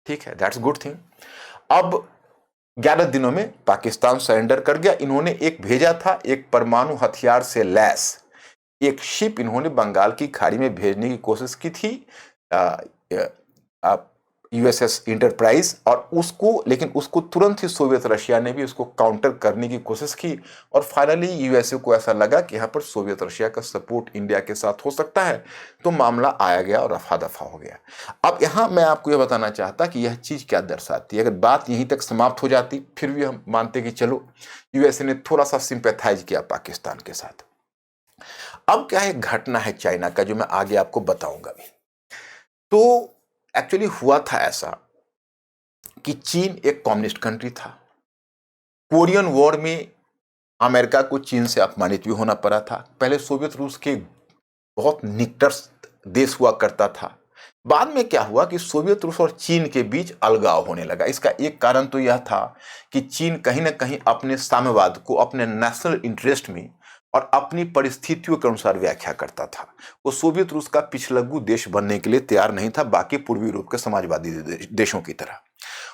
ठीक है, दैट्स गुड थिंग। अब 11 दिनों में पाकिस्तान सरेंडर कर गया। इन्होंने एक भेजा था, एक परमाणु हथियार से लैस एक शिप इन्होंने बंगाल की खाड़ी में भेजने की कोशिश की थी, यूएसएस इंटरप्राइज, और लेकिन उसको तुरंत ही सोवियत रशिया ने भी उसको काउंटर करने की कोशिश की। और फाइनली यूएसए को ऐसा लगा कि यहाँ पर सोवियत रशिया का सपोर्ट इंडिया के साथ हो सकता है, तो मामला आया गया और रफा दफा हो गया। अब यहाँ मैं आपको यह बताना चाहता कि यह चीज क्या दर्शाती है। अगर बात यहीं तक समाप्त हो जाती फिर भी हम मानते कि चलो यूएसए ने थोड़ा सा सिंपैथाइज किया पाकिस्तान के साथ। अब क्या है, घटना है चाइना का जो मैं आगे आपको बताऊंगा भी। तो एक्चुअली हुआ था ऐसा कि चीन एक कम्युनिस्ट कंट्री था। कोरियन वॉर में अमेरिका को चीन से अपमानित भी होना पड़ा था। पहले सोवियत रूस के बहुत निकटस्थ देश हुआ करता था। बाद में क्या हुआ कि सोवियत रूस और चीन के बीच अलगाव होने लगा। इसका एक कारण तो यह था कि चीन कहीं ना कहीं अपने साम्यवाद को अपने नेशनल इंटरेस्ट में और अपनी परिस्थितियों के अनुसार व्याख्या करता था। वो सोवियत रूस का पिछलग्गू देश बनने के लिए तैयार नहीं था, बाकी पूर्वी यूरोप के समाजवादी देशों की तरह।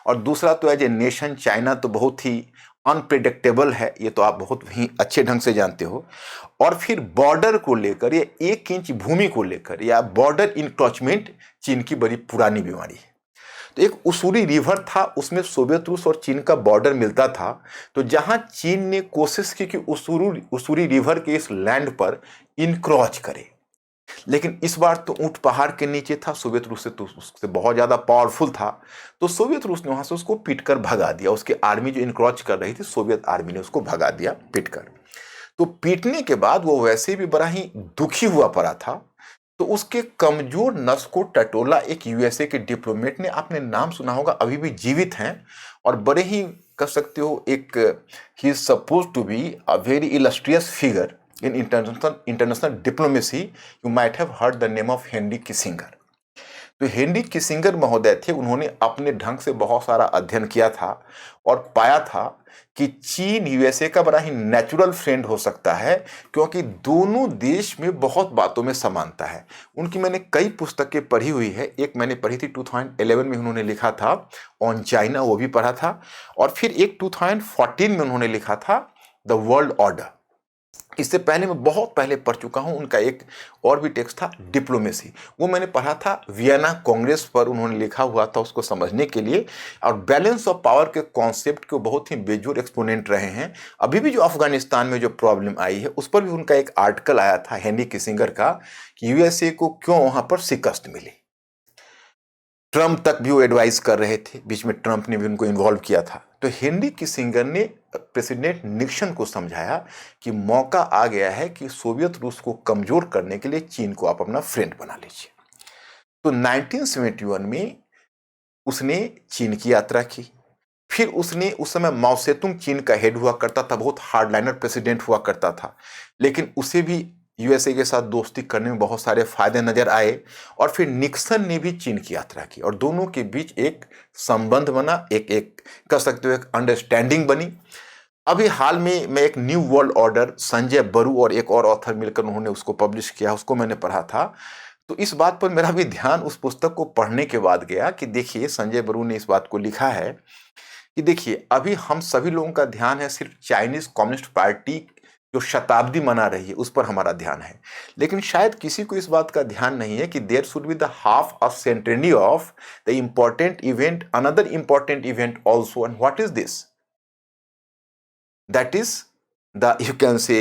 और दूसरा तो एज ए नेशन चाइना तो बहुत ही अनप्रिडिक्टेबल है, ये तो आप बहुत ही अच्छे ढंग से जानते हो। और फिर बॉर्डर को लेकर या 1 इंच भूमि को लेकर या बॉर्डर इंक्रोचमेंट चीन की बड़ी पुरानी बीमारी है। तो एक उसूरी रिवर था, उसमें सोवियत रूस और चीन का बॉर्डर मिलता था। तो जहां चीन ने कोशिश की कि उसूरी रिवर के इस लैंड पर इनक्रॉच करे, लेकिन इस बार तो ऊंट पहाड़ के नीचे था, सोवियत रूस से तो उससे बहुत ज्यादा पावरफुल था। तो सोवियत रूस ने वहां से उसको पीटकर भगा दिया। उसकी आर्मी जो इनक्रॉच कर रही थी, सोवियत आर्मी ने उसको भगा दिया पीटकर। तो पीटने के बाद वो वैसे भी बड़ा ही दुखी हुआ पड़ा था। तो उसके कमजोर नस को टटोला एक यूएसए के डिप्लोमेट ने, आपने नाम सुना होगा, अभी भी जीवित हैं और बड़े ही कह सकते हो एक, he is suppose to be a very illustrious figure in international diplomacy. You might have heard the name of Henry Kissinger. तो हेनरी किसिंगर महोदय थे, उन्होंने अपने ढंग से बहुत सारा अध्ययन किया था और पाया था कि चीन यूएसए का बड़ा ही नेचुरल फ्रेंड हो सकता है, क्योंकि दोनों देश में बहुत बातों में समानता है। उनकी मैंने कई पुस्तकें पढ़ी हुई है। एक मैंने पढ़ी थी 2011 में, उन्होंने लिखा था ऑन चाइना, वो भी पढ़ा था। और फिर एक 2014 में उन्होंने लिखा था द वर्ल्ड ऑर्डर। इससे पहले मैं बहुत पहले पढ़ चुका हूं उनका एक और भी टेक्स्ट था डिप्लोमेसी, वो मैंने पढ़ा था वियना कांग्रेस पर, उन्होंने लिखा हुआ था उसको समझने के लिए। और बैलेंस ऑफ पावर के कॉन्सेप्ट के बहुत ही बेजोर एक्सपोनेंट रहे हैं। अभी भी जो अफगानिस्तान में जो प्रॉब्लम आई है उस पर भी उनका एक आर्टिकल आया था हेनरी किसिंगर का कि यूएसए को क्यों वहां पर शिकस्त मिली। ट्रंप तक भी वो एडवाइस कर रहे थे, बीच में ट्रंप ने भी उनको इन्वॉल्व किया था। तो हेनरी किसिंगर ने प्रेसिडेंट निक्सन को समझाया कि मौका आ गया है कि सोवियत रूस को कमजोर करने के लिए चीन को आप अपना फ्रेंड बना लीजिए। तो 1971 में उसने चीन की यात्रा की। फिर उसने, उस समय माओ सेतुंग चीन का हेड हुआ करता था, बहुत हार्डलाइनर प्रेसिडेंट हुआ करता था, लेकिन उसे भी यूएसए के साथ दोस्ती करने में बहुत सारे फायदे नजर आए। और फिर निक्सन ने भी चीन की यात्रा की और दोनों के बीच एक संबंध बना, एक एक कह सकते हो एक अंडरस्टैंडिंग बनी। अभी हाल में मैं एक न्यू वर्ल्ड ऑर्डर, संजय बरू और एक और ऑथर मिलकर उन्होंने उसको पब्लिश किया, उसको मैंने पढ़ा था। तो इस बात पर मेरा भी ध्यान उस पुस्तक को पढ़ने के बाद गया कि देखिए संजय बरू ने इस बात को लिखा है कि देखिए अभी हम सभी लोगों का ध्यान है सिर्फ चाइनीज कम्युनिस्ट पार्टी जो शताब्दी मना रही है उस पर हमारा ध्यान है, लेकिन शायद किसी को इस बात का ध्यान नहीं है कि there should be the half a centenary of the important event, another important event also. And what is this? That is the, you can say,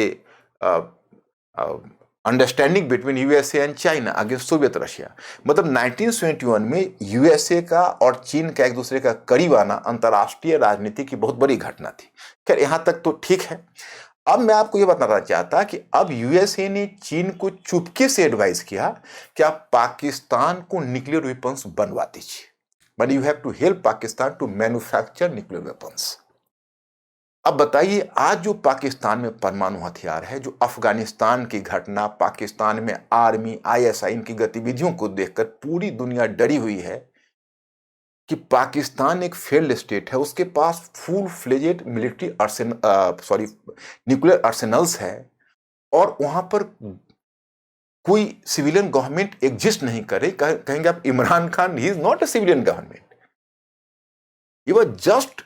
understanding between USA and China against Soviet Russia. मतलब 1971 में USA का और चीन का एक दूसरे का करीब आना अंतर्राष्ट्रीय राजनीति की बहुत बड़ी घटना थी। खैर यहां तक तो ठीक है। अब मैं आपको यह बताना चाहता कि अब यूएसए ने चीन को चुपके से एडवाइस किया कि आप पाकिस्तान को न्यूक्लियर वेपन्स बनवा दीजिए, but you have to help Pakistan to manufacture nuclear weapons. अब बताइए, आज जो पाकिस्तान में परमाणु हथियार है, जो अफगानिस्तान की घटना, पाकिस्तान में आर्मी, आईएसआई इनकी गतिविधियों को देखकर पूरी दुनिया डरी हुई है कि पाकिस्तान एक फेल्ड स्टेट है, उसके पास full fledged military nuclear Arsenal's है, और वहां पर कोई सिविलियन गवर्नमेंट एग्जिस्ट नहीं करे। कहेंगे आप Imran Khan, he is not a civilian government, ये वो जस्ट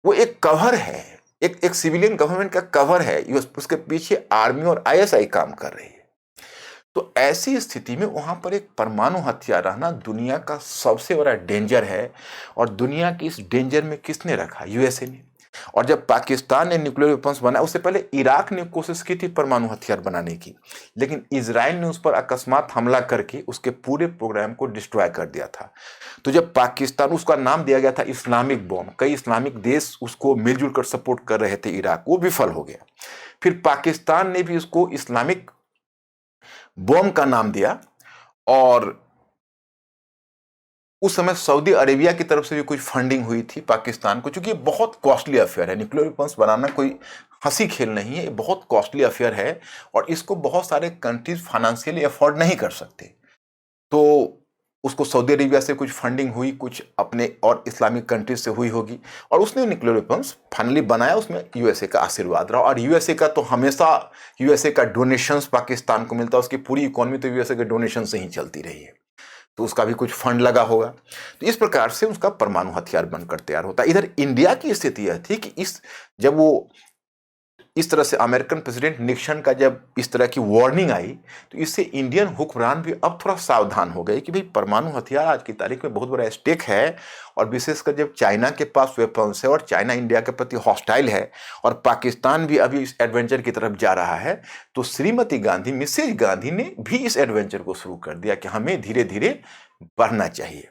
वो एक कवर है, एक सिविलियन गवर्नमेंट का कवर है, उसके पीछे आर्मी और आईएसआई काम कर रही है। तो ऐसी स्थिति में वहां पर एक परमाणु हथियार रहना दुनिया का सबसे बड़ा डेंजर है। और दुनिया की इस डेंजर में किसने रखा? यूएसए ने। और जब पाकिस्तान ने न्यूक्लियर वेपन्स बनाया, उससे पहले इराक ने कोशिश की थी परमाणु हथियार बनाने की, लेकिन इजराइल ने उस पर अकस्मात हमला करके उसके पूरे प्रोग्राम को डिस्ट्रॉय कर दिया था। तो जब पाकिस्तान, उसका नाम दिया गया था इस्लामिक बॉम्ब, कई इस्लामिक देश उसको मिलजुल कर सपोर्ट कर रहे थे इराक, वो विफल हो गया। फिर पाकिस्तान ने भी उसको इस्लामिक बॉम्ब का नाम दिया, और उस समय सऊदी अरेबिया की तरफ से भी कुछ फंडिंग हुई थी पाकिस्तान को, क्योंकि ये बहुत कॉस्टली अफेयर है। न्यूक्लियर वेपन्स बनाना कोई हंसी खेल नहीं है, ये बहुत कॉस्टली अफेयर है, और इसको बहुत सारे कंट्रीज फाइनेंशियली अफोर्ड नहीं कर सकते। तो उसको सऊदी अरेबिया से कुछ फंडिंग हुई, कुछ अपने और इस्लामिक कंट्रीज से हुई होगी, और उसने न्यूक्लियर वेपन्स फाइनली बनाया। उसमें यूएसए का आशीर्वाद रहा, और यूएसए का तो हमेशा, यूएसए का डोनेशंस पाकिस्तान को मिलता है, उसकी पूरी इकोनॉमी तो यूएसए के डोनेशन से ही चलती रही है, तो उसका भी कुछ फंड लगा होगा। तो इस प्रकार से उसका परमाणु हथियार बनकर तैयार होता है। इधर इंडिया की स्थिति यह थी कि जब वो इस तरह से अमेरिकन प्रेसिडेंट निक्सन का जब इस तरह की वार्निंग आई, तो इससे इंडियन हुक्मरान भी अब थोड़ा सावधान हो गए कि भाई परमाणु हथियार आज की तारीख में बहुत बड़ा स्टेक है, और विशेषकर जब चाइना के पास वेपन्स है और चाइना इंडिया के प्रति हॉस्टाइल है, और पाकिस्तान भी अभी इस एडवेंचर की तरफ जा रहा है, तो श्रीमती गांधी, मिसेज गांधी ने भी इस एडवेंचर को शुरू कर दिया कि हमें धीरे धीरे बढ़ना चाहिए।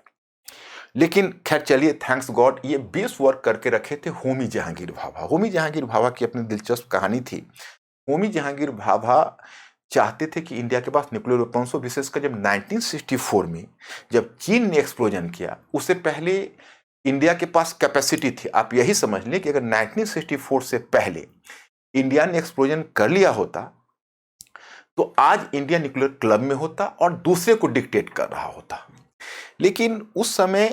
लेकिन खैर चलिए, थैंक्स गॉड, ये बेस वर्क करके रखे थे होमी जहांगीर भाभा। होमी जहांगीर भाभा की अपनी दिलचस्प कहानी थी। होमी जहांगीर भाभा चाहते थे कि इंडिया के पास न्यूक्लियर वेपन्स हो, विशेषकर जब 1964 में जब चीन ने एक्सप्लोजन किया, उससे पहले इंडिया के पास कैपेसिटी थी। आप यही समझ लें कि अगर 1964 से पहले इंडिया ने एक्सप्लोजन कर लिया होता, तो आज इंडिया न्यूक्लियर क्लब में होता और दूसरे को डिक्टेट कर रहा होता। लेकिन उस समय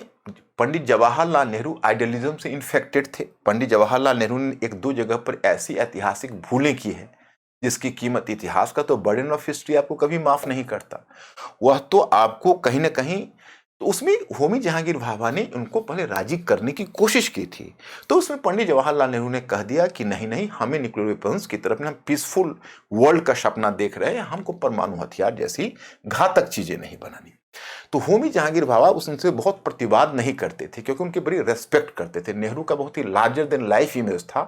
पंडित जवाहरलाल नेहरू आइडियलिज्म से इन्फेक्टेड थे। पंडित जवाहरलाल नेहरू ने एक दो जगह पर ऐसी ऐतिहासिक भूलें की है जिसकी कीमत, इतिहास का तो बर्डन ऑफ हिस्ट्री आपको कभी माफ नहीं करता, वह तो आपको कहीं ना कहीं, तो उसमें होमी जहांगीर भाभा ने उनको पहले राजी करने की कोशिश की थी। तो उसमें पंडित जवाहरलाल नेहरू ने कह दिया कि नहीं नहीं, हमें न्यूक्लियर वेपन्स की तरफ, हम पीसफुल वर्ल्ड का सपना देख रहे हैं, हमको परमाणु हथियार जैसी घातक चीजें नहीं बनानी। तो होमी जहांगीर भाभा उनसे बहुत प्रतिवाद नहीं करते थे, क्योंकि उनकी बड़ी रेस्पेक्ट करते थे। नेहरू का बहुत ही लार्जर देन लाइफ इमेज था,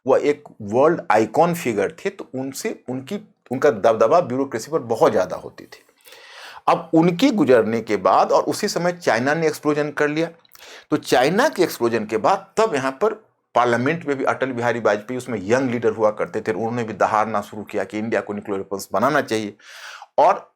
वह एक वर्ल्ड आइकॉन फिगर थे, तो उनसे उनका दबदबा ब्यूरोक्रेसी पर बहुत ज्यादा होती थी। अब उनकी गुजरने के बाद, और उसी समय चाइना ने एक्सप्लोजन कर लिया, तो चाइना के एक्सप्लोजन के बाद तब यहाँ पर पार्लियामेंट में भी अटल बिहारी वाजपेयी उसमें यंग लीडर हुआ करते थे, उन्होंने भी दहाड़ना शुरू किया कि इंडिया को न्यूक्लियर वेपन्स बनाना चाहिए। और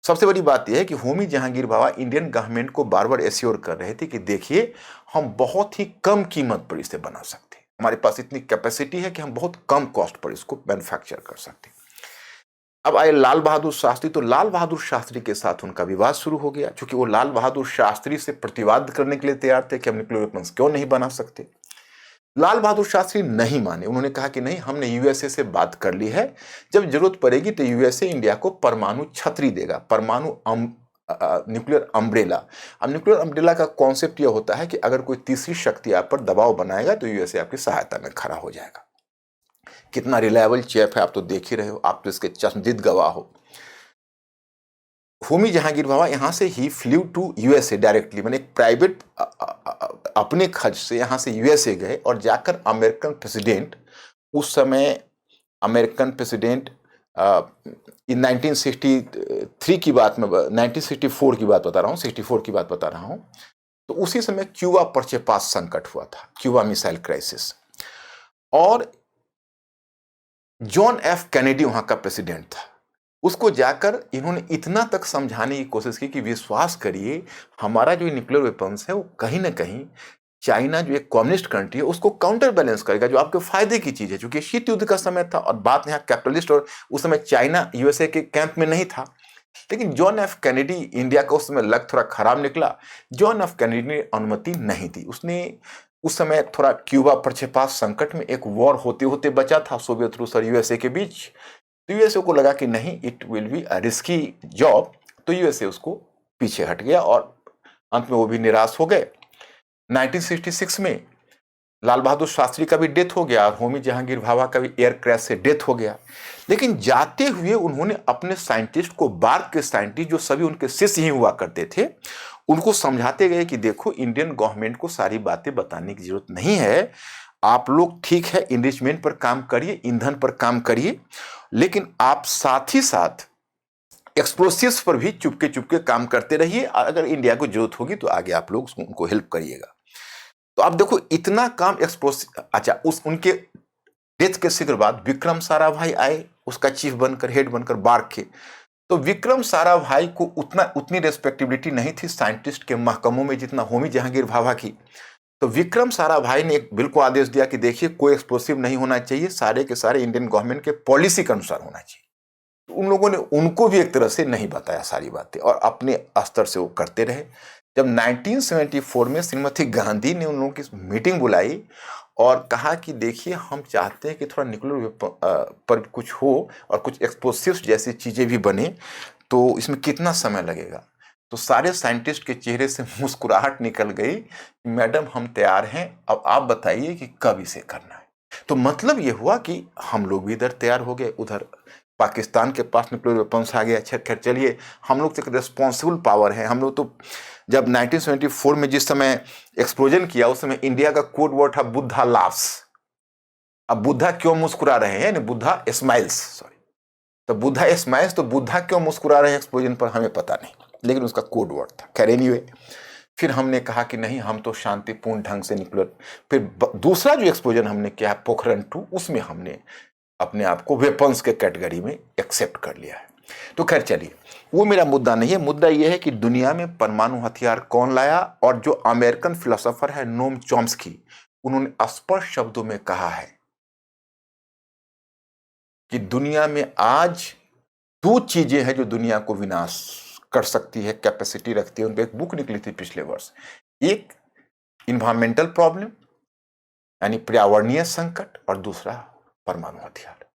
सबसे बड़ी बात यह है कि होमी जहांगीर भाभा इंडियन गवर्नमेंट को बार बार एश्योर कर रहे थे कि देखिए, हम बहुत ही कम कीमत पर इसे बना सकते हैं, हमारे पास इतनी कैपेसिटी है कि हम बहुत कम कॉस्ट पर इसको मैन्युफैक्चर कर सकते हैं। अब आए लाल बहादुर शास्त्री, तो लाल बहादुर शास्त्री के साथ उनका विवाद शुरू हो गया, क्योंकि वो लाल बहादुर शास्त्री से प्रतिवाद करने के लिए तैयार थे कि हम न्यूक्लियर वेपन्स क्यों नहीं बना सकते। लाल बहादुर शास्त्री नहीं माने, उन्होंने कहा कि नहीं, हमने यूएसए से बात कर ली है, जब जरूरत पड़ेगी तो यूएसए इंडिया को परमाणु छतरी देगा, परमाणु न्यूक्लियर अम्ब्रेला। अब न्यूक्लियर अम्ब्रेला का कॉन्सेप्ट यह होता है कि अगर कोई तीसरी शक्ति आप पर दबाव बनाएगा तो यूएसए आपकी सहायता में खड़ा हो जाएगा। कितना रिलायबल चेप है आप तो देख ही रहे हो, आप तो इसके चश्मदीद गवाह हो। होमी जहांगीर भाभा यहाँ से ही फ्लू टू यूएसए डायरेक्टली, मैंने एक प्राइवेट अपने खर्च से यहाँ से यूएसए गए, और जाकर अमेरिकन प्रेसिडेंट, उस समय अमेरिकन प्रेसिडेंट इन 1963 की बात में, 1964 की बात बता रहा हूँ, 64 की बात बता रहा हूँ, तो उसी समय क्यूबा पर्चेपास संकट हुआ था, क्यूबा मिसाइल क्राइसिस, और जॉन एफ कैनेडी वहां का प्रेसिडेंट था। उसको जाकर इन्होंने इतना तक समझाने की कोशिश की कि विश्वास करिए, हमारा जो न्यूक्लियर वेपन्स है वो कहीं ना कहीं चाइना जो एक कम्युनिस्ट कंट्री है उसको काउंटर बैलेंस करेगा, जो आपके फायदे की चीज है, क्योंकि शीत युद्ध का समय था और बात यहाँ कैपिटलिस्ट, और उस समय चाइना यूएसए के कैंप में नहीं था। लेकिन जॉन एफ कैनेडी, इंडिया का उस समय लक थोड़ा खराब निकला, जॉन एफ कैनेडी ने अनुमति नहीं दी। उसने उस समय थोड़ा क्यूबा पक्षपात संकट में एक वॉर होते होते बचा था सोवियत रूस और यूएसए के बीच। तो यूएसए को लगा कि नहीं, it will be a risky job, तो यूएसए उसको पीछे हट गया और अंत में वो भी निराश हो गए। 1966 में लाल बहादुर शास्त्री का भी डेथ हो गया और होमी जहांगीर भाभा का भी एयर क्रैश से डेथ हो गया। लेकिन जाते हुए उन्होंने अपने साइंटिस्ट को, बार्क के साइंटिस्ट जो सभी उनके शिष्य ही हुआ करते थे, उनको समझाते गए कि देखो, इंडियन गवर्नमेंट को सारी बातें बताने की जरूरत नहीं है, आप लोग ठीक है इनरिचमेंट पर काम करिए, ईंधन पर काम करिए, लेकिन आप साथ ही साथ एक्सप्लोसिव्स पर भी चुपके चुपके काम करते रहिए, अगर इंडिया को जरूरत होगी तो आगे आप लोग उनको हेल्प करिएगा। तो आप देखो इतना काम एक्सप्लोसिव। अच्छा, उस उनके डेथ के शीघ्र बाद विक्रम साराभाई आए, उसका चीफ बनकर, हेड बनकर बार्क के। तो विक्रम साराभाई को उतनी रेस्पेक्टेबिलिटी नहीं थी साइंटिस्ट के महकमों में जितना होमी जहांगीर भाभा की। तो विक्रम साराभाई ने एक बिल को आदेश दिया कि देखिए, कोई एक्सप्लोसिव नहीं होना चाहिए, सारे के सारे इंडियन गवर्नमेंट के पॉलिसी के अनुसार होना चाहिए। तो उन लोगों ने उनको भी एक तरह से नहीं बताया सारी बातें और अपने स्तर से वो करते रहे। जब 1974 में श्रीमती गांधी ने उन लोगों की मीटिंग बुलाई और कहा कि देखिए, हम चाहते हैं कि थोड़ा न्यूक्लियर पर कुछ हो और कुछ एक्सप्लोसिव्स जैसी चीजें भी बने, तो इसमें कितना समय लगेगा। तो सारे साइंटिस्ट के चेहरे से मुस्कुराहट निकल गई कि मैडम हम तैयार हैं, अब आप बताइए कि कब इसे करना है। तो मतलब ये हुआ कि हम लोग भी इधर तैयार हो गए, उधर पाकिस्तान के पास न्यूक्लियर वेपन्स आ गया। अच्छा खैर चलिए, हम लोग तो एक रेस्पॉन्सिबल पावर है। हम लोग तो जब 1974 में जिस समय एक्सप्लोजन किया, उस समय इंडिया का कोड वर्ड था बुद्धा लाफ्स। अब बुद्धा क्यों मुस्कुरा रहे हैं, बुद्धा स्माइल्स, सॉरी, तो बुद्धा स्माइल्स, तो बुद्धा क्यों मुस्कुरा रहे हैं एक्सप्लोजन पर हमें पता नहीं, लेकिन उसका कोड वर्ड था। खैर एनीवे, फिर हमने कहा कि नहीं, हम तो शांतिपूर्ण ढंग से न्यूक्लियर। फिर दूसरा जो एक्सप्लोजन हमने किया पोखरण 2, उसमें हमने अपने आप को वेपन्स के कैटेगरी में एक्सेप्ट कर लिया है। तो खैर चलिए, वो मेरा मुद्दा नहीं है। मुद्दा यह है कि दुनिया में परमाणु हथियार कौन लाया, और जो अमेरिकन फिलोसोफर है नोम चॉम्स्की, उन्होंने स्पष्ट शब्दों में कहा है कि दुनिया में आज दो चीजें हैं जो दुनिया को विनाश कर सकती है, कैपेसिटी रखती है। उनकी एक बुक निकली थी पिछले वर्ष, एक इन्वायरमेंटल प्रॉब्लम यानी पर्यावरणीय संकट, और दूसरा परमाणु हथियार।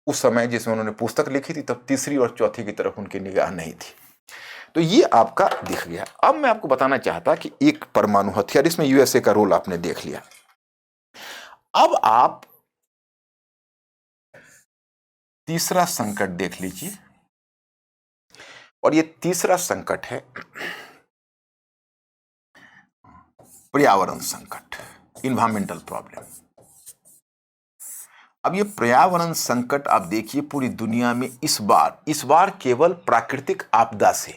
उस समय जिसमें उन्होंने पुस्तक लिखी थी, तब तीसरी और चौथी की तरफ उनकी निगाह नहीं थी। तो ये आपका दिख गया। अब मैं आपको बताना चाहता कि एक परमाणु हथियार, इसमें यूएसए का रोल आपने देख लिया। अब आप तीसरा संकट देख लीजिए, और ये तीसरा संकट है पर्यावरण संकट, इन्वायरमेंटल प्रॉब्लम। अब ये पर्यावरण संकट आप देखिए पूरी दुनिया में इस बार केवल प्राकृतिक आपदा से,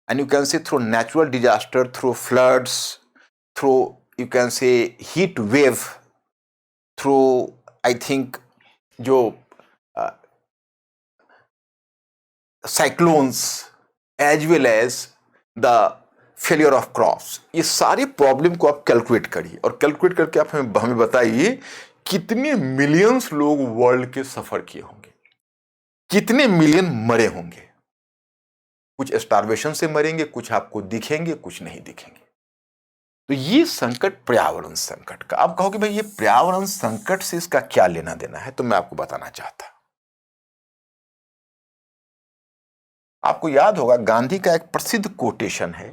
and you can say through natural disaster, through floods, through you can say heat wave, through I think जो cyclones, as well as the failure of crops, ये सारी प्रॉब्लम को आप कैलकुलेट करिए और कैलकुलेट करके आप हमें बताइए कितने मिलियंस लोग वर्ल्ड के सफर किए होंगे, कितने मिलियन मरे होंगे। कुछ स्टारवेशन से मरेंगे, कुछ आपको दिखेंगे, कुछ नहीं दिखेंगे। तो ये संकट पर्यावरण संकट का, आप कहोगे भाई ये पर्यावरण संकट से इसका क्या लेना देना है, तो मैं आपको बताना चाहता। आपको याद होगा गांधी का एक प्रसिद्ध कोटेशन है,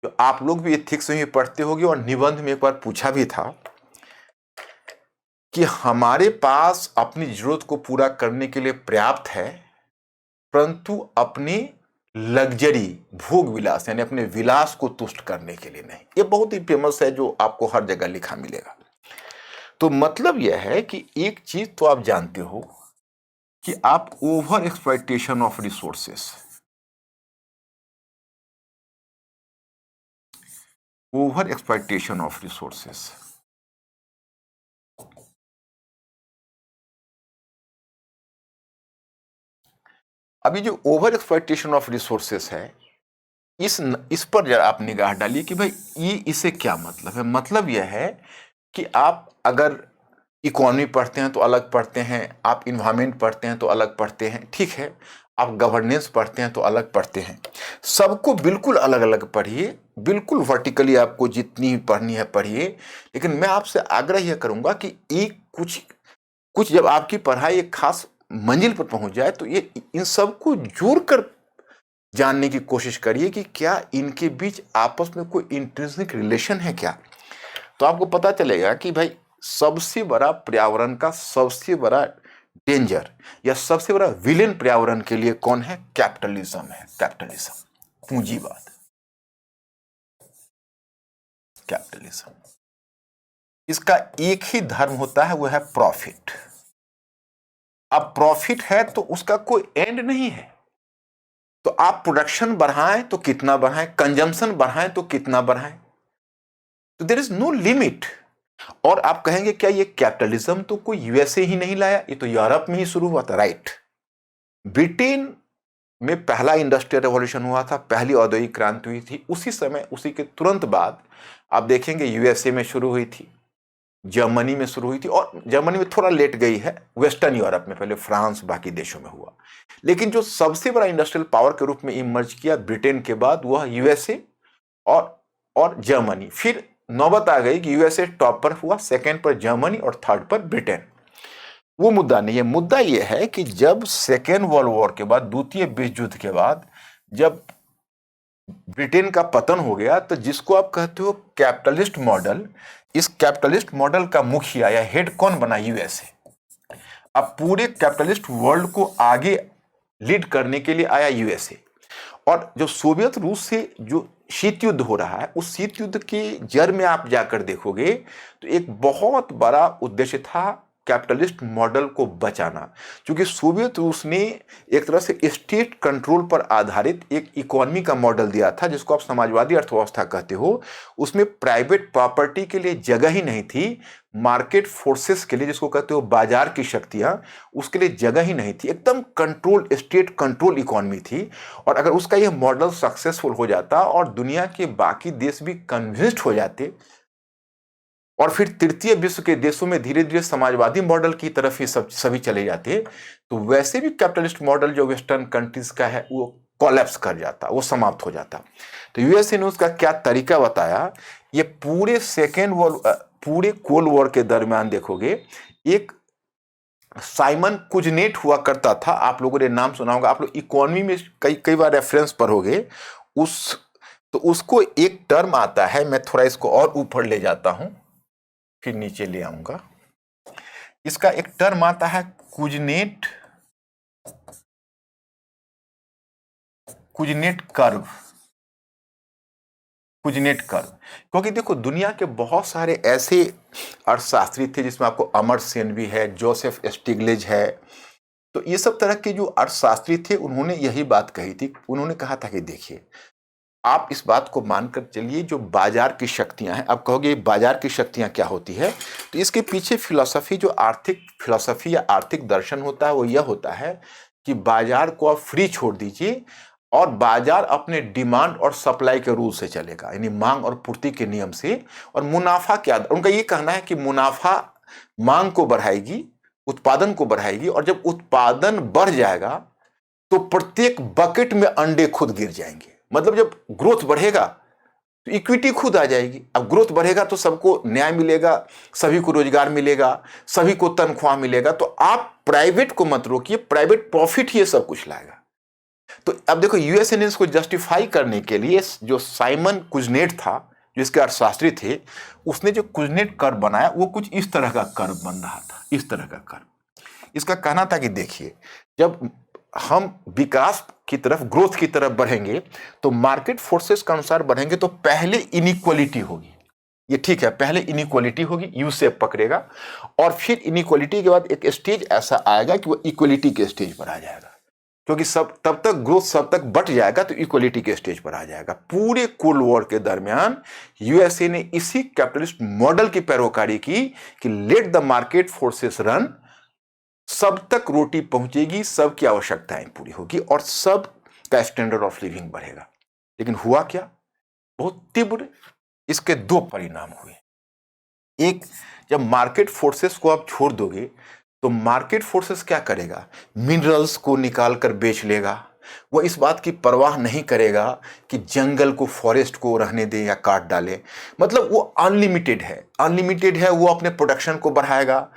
जो आप लोग भी एथिक्स में पढ़ते होंगे और निबंध में एक बार पूछा भी था, कि हमारे पास अपनी जरूरत को पूरा करने के लिए पर्याप्त है, परंतु अपने लग्जरी, भोग विलास यानी अपने विलास को तुष्ट करने के लिए नहीं। ये बहुत ही फेमस है, जो आपको हर जगह लिखा मिलेगा। तो मतलब यह है कि एक चीज तो आप जानते हो कि आप over exploitation of resources, over exploitation of resources, अभी जो ओवर एक्सप्लॉयटेशन ऑफ रिसोर्सेस है, इस पर जरा आप निगाह डालिए कि भाई ये इसे क्या मतलब है। मतलब यह है कि आप अगर इकोनॉमी पढ़ते हैं तो अलग पढ़ते हैं, आप इन्वायरमेंट पढ़ते हैं तो अलग पढ़ते हैं, ठीक है, आप गवर्नेंस पढ़ते हैं तो अलग पढ़ते हैं, सबको बिल्कुल अलग अलग पढ़िए, बिल्कुल वर्टिकली आपको जितनी पढ़नी है पढ़िए। लेकिन मैं आपसे आग्रह यह करूंगा कि एक कुछ कुछ जब आपकी पढ़ाई एक खास मंजिल पर पहुंच जाए तो ये इन सबको जोड़कर जानने की कोशिश करिए कि क्या इनके बीच आपस में कोई इंट्रिंसिक रिलेशन है क्या। तो आपको पता चलेगा कि भाई सबसे बड़ा पर्यावरण का सबसे बड़ा डेंजर या सबसे बड़ा विलेन पर्यावरण के लिए कौन है? कैपिटलिज्म है। कैपिटलिज्म, पूंजीवाद, कैपिटलिज्म। इसका एक ही धर्म होता है, वो है प्रॉफिट। अब प्रॉफिट है तो उसका कोई एंड नहीं है। तो आप प्रोडक्शन बढ़ाएं तो कितना बढ़ाएं, कंजम्पशन बढ़ाएं तो कितना बढ़ाएं, तो देयर इज नो लिमिट। और आप कहेंगे क्या ये कैपिटलिज्म तो कोई यूएसए ही नहीं लाया, ये तो यूरोप में ही शुरू हुआ था। राइट, ब्रिटेन में पहला इंडस्ट्रियल रेवोल्यूशन हुआ था, पहली औद्योगिक क्रांति हुई थी। उसी समय, उसी के तुरंत बाद आप देखेंगे यूएसए में शुरू हुई थी, जर्मनी में शुरू हुई थी, और जर्मनी में थोड़ा लेट गई है, वेस्टर्न यूरोप में, पहले फ्रांस बाकी देशों में हुआ। लेकिन जो सबसे बड़ा इंडस्ट्रियल पावर के रूप में इमर्ज किया ब्रिटेन के बाद, वह यूएसए और जर्मनी। फिर नौबत आ गई कि यूएसए टॉप पर हुआ, सेकंड पर जर्मनी और थर्ड पर ब्रिटेन। वो मुद्दा नहीं है। मुद्दा यह है कि जब सेकेंड वर्ल्ड वॉर के बाद, द्वितीय विश्व युद्ध के बाद, जब ब्रिटेन का पतन हो गया, तो जिसको आप कहते हो कैपिटलिस्ट मॉडल, इस कैपिटलिस्ट मॉडल का मुखिया या हेड कौन बना? यूएसए। अब पूरे कैपिटलिस्ट वर्ल्ड को आगे लीड करने के लिए आया यूएसए। और जो सोवियत रूस से जो शीत युद्ध हो रहा है, उस शीत युद्ध की जड़ में आप जाकर देखोगे तो एक बहुत बड़ा उद्देश्य था कैपिटलिस्ट मॉडल को बचाना। क्योंकि सोवियत रूस ने एक तरह से स्टेट कंट्रोल पर आधारित एक इकोनॉमी का मॉडल दिया था, जिसको आप समाजवादी अर्थव्यवस्था कहते हो। उसमें प्राइवेट प्रॉपर्टी के लिए जगह ही नहीं थी, मार्केट फोर्सेस के लिए, जिसको कहते हो बाजार की शक्तियां, उसके लिए जगह ही नहीं थी। एकदम कंट्रोल, स्टेट कंट्रोल इकोनॉमी थी। और अगर उसका यह मॉडल सक्सेसफुल हो जाता और दुनिया के बाकी देश भी कन्विंस्ड हो जाते, और फिर तृतीय विश्व के देशों में धीरे धीरे समाजवादी मॉडल की तरफ ही सभी चले जाते, तो वैसे भी कैपिटलिस्ट मॉडल जो वेस्टर्न कंट्रीज का है वो कोलैप्स कर जाता, वो समाप्त हो जाता। तो यूएसए ने उसका क्या तरीका बताया, ये पूरे कोल्ड वॉर के दरमियान देखोगे, एक साइमन कुजनेट हुआ करता था, आप लोगों ने नाम सुना होगा, आप लोग इकोनॉमी में कई बार रेफरेंस पढ़ोगे। तो उसको एक टर्म आता है, मैं थोड़ा इसको और ऊपर ले जाता हूं, फिर नीचे ले आऊंगा। इसका एक टर्म आता है कुजनेट कर्व। कुजनेट कर्व, क्योंकि देखो दुनिया के बहुत सारे ऐसे अर्थशास्त्री थे, जिसमें आपको अमर्त्य सेन भी है, जोसेफ स्टिग्लिट्ज है। तो ये सब तरह के जो अर्थशास्त्री थे, उन्होंने यही बात कही थी। उन्होंने कहा था कि देखिए, आप इस बात को मानकर चलिए, जो बाजार की शक्तियां हैं, आप कहोगे बाजार की शक्तियां क्या होती है, तो इसके पीछे फिलॉसफी, जो आर्थिक फिलॉसफी या आर्थिक दर्शन होता है, वो यह होता है कि बाजार को आप फ्री छोड़ दीजिए और बाजार अपने डिमांड और सप्लाई के रूल से चलेगा, यानी मांग और पूर्ति के नियम से। और मुनाफा क्या, उनका ये कहना है कि मुनाफा मांग को बढ़ाएगी, उत्पादन को बढ़ाएगी, और जब उत्पादन बढ़ जाएगा तो प्रत्येक बकेट में अंडे खुद गिर जाएंगे। मतलब जब ग्रोथ बढ़ेगा तो इक्विटी खुद आ जाएगी। अब ग्रोथ बढ़ेगा तो सबको न्याय मिलेगा, सभी को रोजगार मिलेगा, सभी को तनख्वाह मिलेगा। तो आप प्राइवेट को मत रोकिए, प्राइवेट प्रॉफिट ही सब कुछ लाएगा। तो अब देखो, यूएसए ने इसको जस्टिफाई करने के लिए, जो साइमन कुजनेट था, जो इसके अर्थशास्त्री थे, उसने जो कुजनेट कर्व बनाया, वो कुछ इस तरह का कर्व बन रहा था, इस तरह का कर्व। इसका कहना था कि देखिए, जब हम विकास की तरफ, ग्रोथ की तरफ बढ़ेंगे, तो मार्केट फोर्सेस के अनुसार बढ़ेंगे, तो पहले इनइक्वालिटी होगी। ये ठीक है, पहले इनइक्वालिटी होगी, यू शेप पकड़ेगा, और फिर इनइक्वालिटी के बाद एक स्टेज ऐसा आएगा कि वो इक्वालिटी के स्टेज पर आ जाएगा। क्योंकि तब तक ग्रोथ सब तक बढ़ जाएगा तो इक्वालिटी के स्टेज पर आ जाएगा। पूरे कोल्ड वॉर के दरमियान यूएसए ने इसी कैपिटलिस्ट मॉडल की पैरोकारी की कि let the market forces run, सब तक रोटी पहुंचेगी, सबकी आवश्यकताएं पूरी होगी और सब का स्टैंडर्ड ऑफ लिविंग बढ़ेगा। लेकिन हुआ क्या, बहुत तीव्र इसके दो परिणाम हुए। एक, जब मार्केट फोर्सेस को आप छोड़ दोगे तो मार्केट फोर्सेस क्या करेगा, मिनरल्स को निकाल कर बेच लेगा। वो इस बात की परवाह नहीं करेगा कि जंगल को, फॉरेस्ट को रहने दे या काट डाले। मतलब वो अनलिमिटेड है, अनलिमिटेड है, वो अपने प्रोडक्शन को बढ़ाएगा।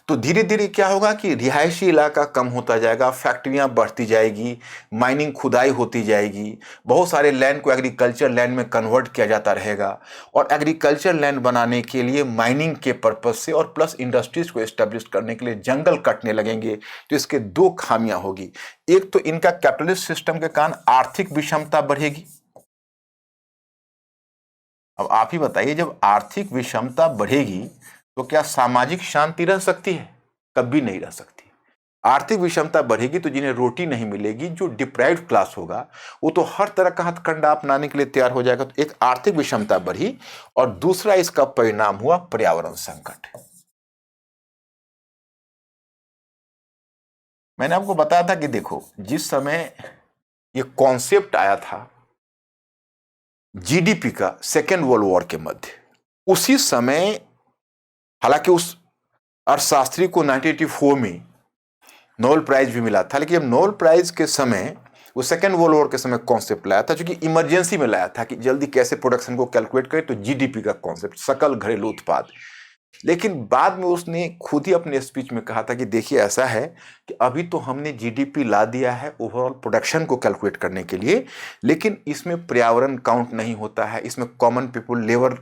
तो धीरे धीरे क्या होगा कि रिहायशी इलाका कम होता जाएगा, फैक्ट्रियां बढ़ती जाएगी, माइनिंग, खुदाई होती जाएगी, बहुत सारे लैंड को एग्रीकल्चर लैंड में कन्वर्ट किया जाता रहेगा। और एग्रीकल्चर लैंड बनाने के लिए माइनिंग के पर्पज से और प्लस इंडस्ट्रीज को एस्टेब्लिश करने के लिए जंगल कटने लगेंगे। तो इसके दो खामियां होगी। एक तो इनका कैपिटलिस्ट सिस्टम के कारण आर्थिक विषमता बढ़ेगी। अब आप ही बताइए, जब आर्थिक विषमता बढ़ेगी तो क्या सामाजिक शांति रह सकती है? कभी नहीं रह सकती। आर्थिक विषमता बढ़ेगी तो जिन्हें रोटी नहीं मिलेगी, जो डिप्राइव्ड क्लास होगा, वो तो हर तरह का हथकंडा अपनाने के लिए तैयार हो जाएगा। तो एक आर्थिक विषमता बढ़ी, और दूसरा इसका परिणाम हुआ पर्यावरण संकट। मैंने आपको बताया था कि देखो, जिस समय ये कॉन्सेप्ट आया था जीडीपी का सेकेंड वर्ल्ड वॉर के मध्य, उसी समय, हालांकि उस अर्थशास्त्री को 1984 में नोबेल प्राइज भी मिला था, लेकिन जब नोबेल प्राइज के समय, वो सेकेंड वर्ल्ड वॉर के समय कॉन्सेप्ट लाया था, क्योंकि इमरजेंसी में लाया था कि जल्दी कैसे प्रोडक्शन को कैलकुलेट करें, तो जीडीपी का कॉन्सेप्ट, सकल घरेलू उत्पाद। लेकिन बाद में उसने खुद ही अपने स्पीच में कहा था कि देखिए, ऐसा है कि अभी तो हमने जीडीपी ला दिया है ओवरऑल प्रोडक्शन को कैलकुलेट करने के लिए, लेकिन इसमें पर्यावरण काउंट नहीं होता है, इसमें common people, labour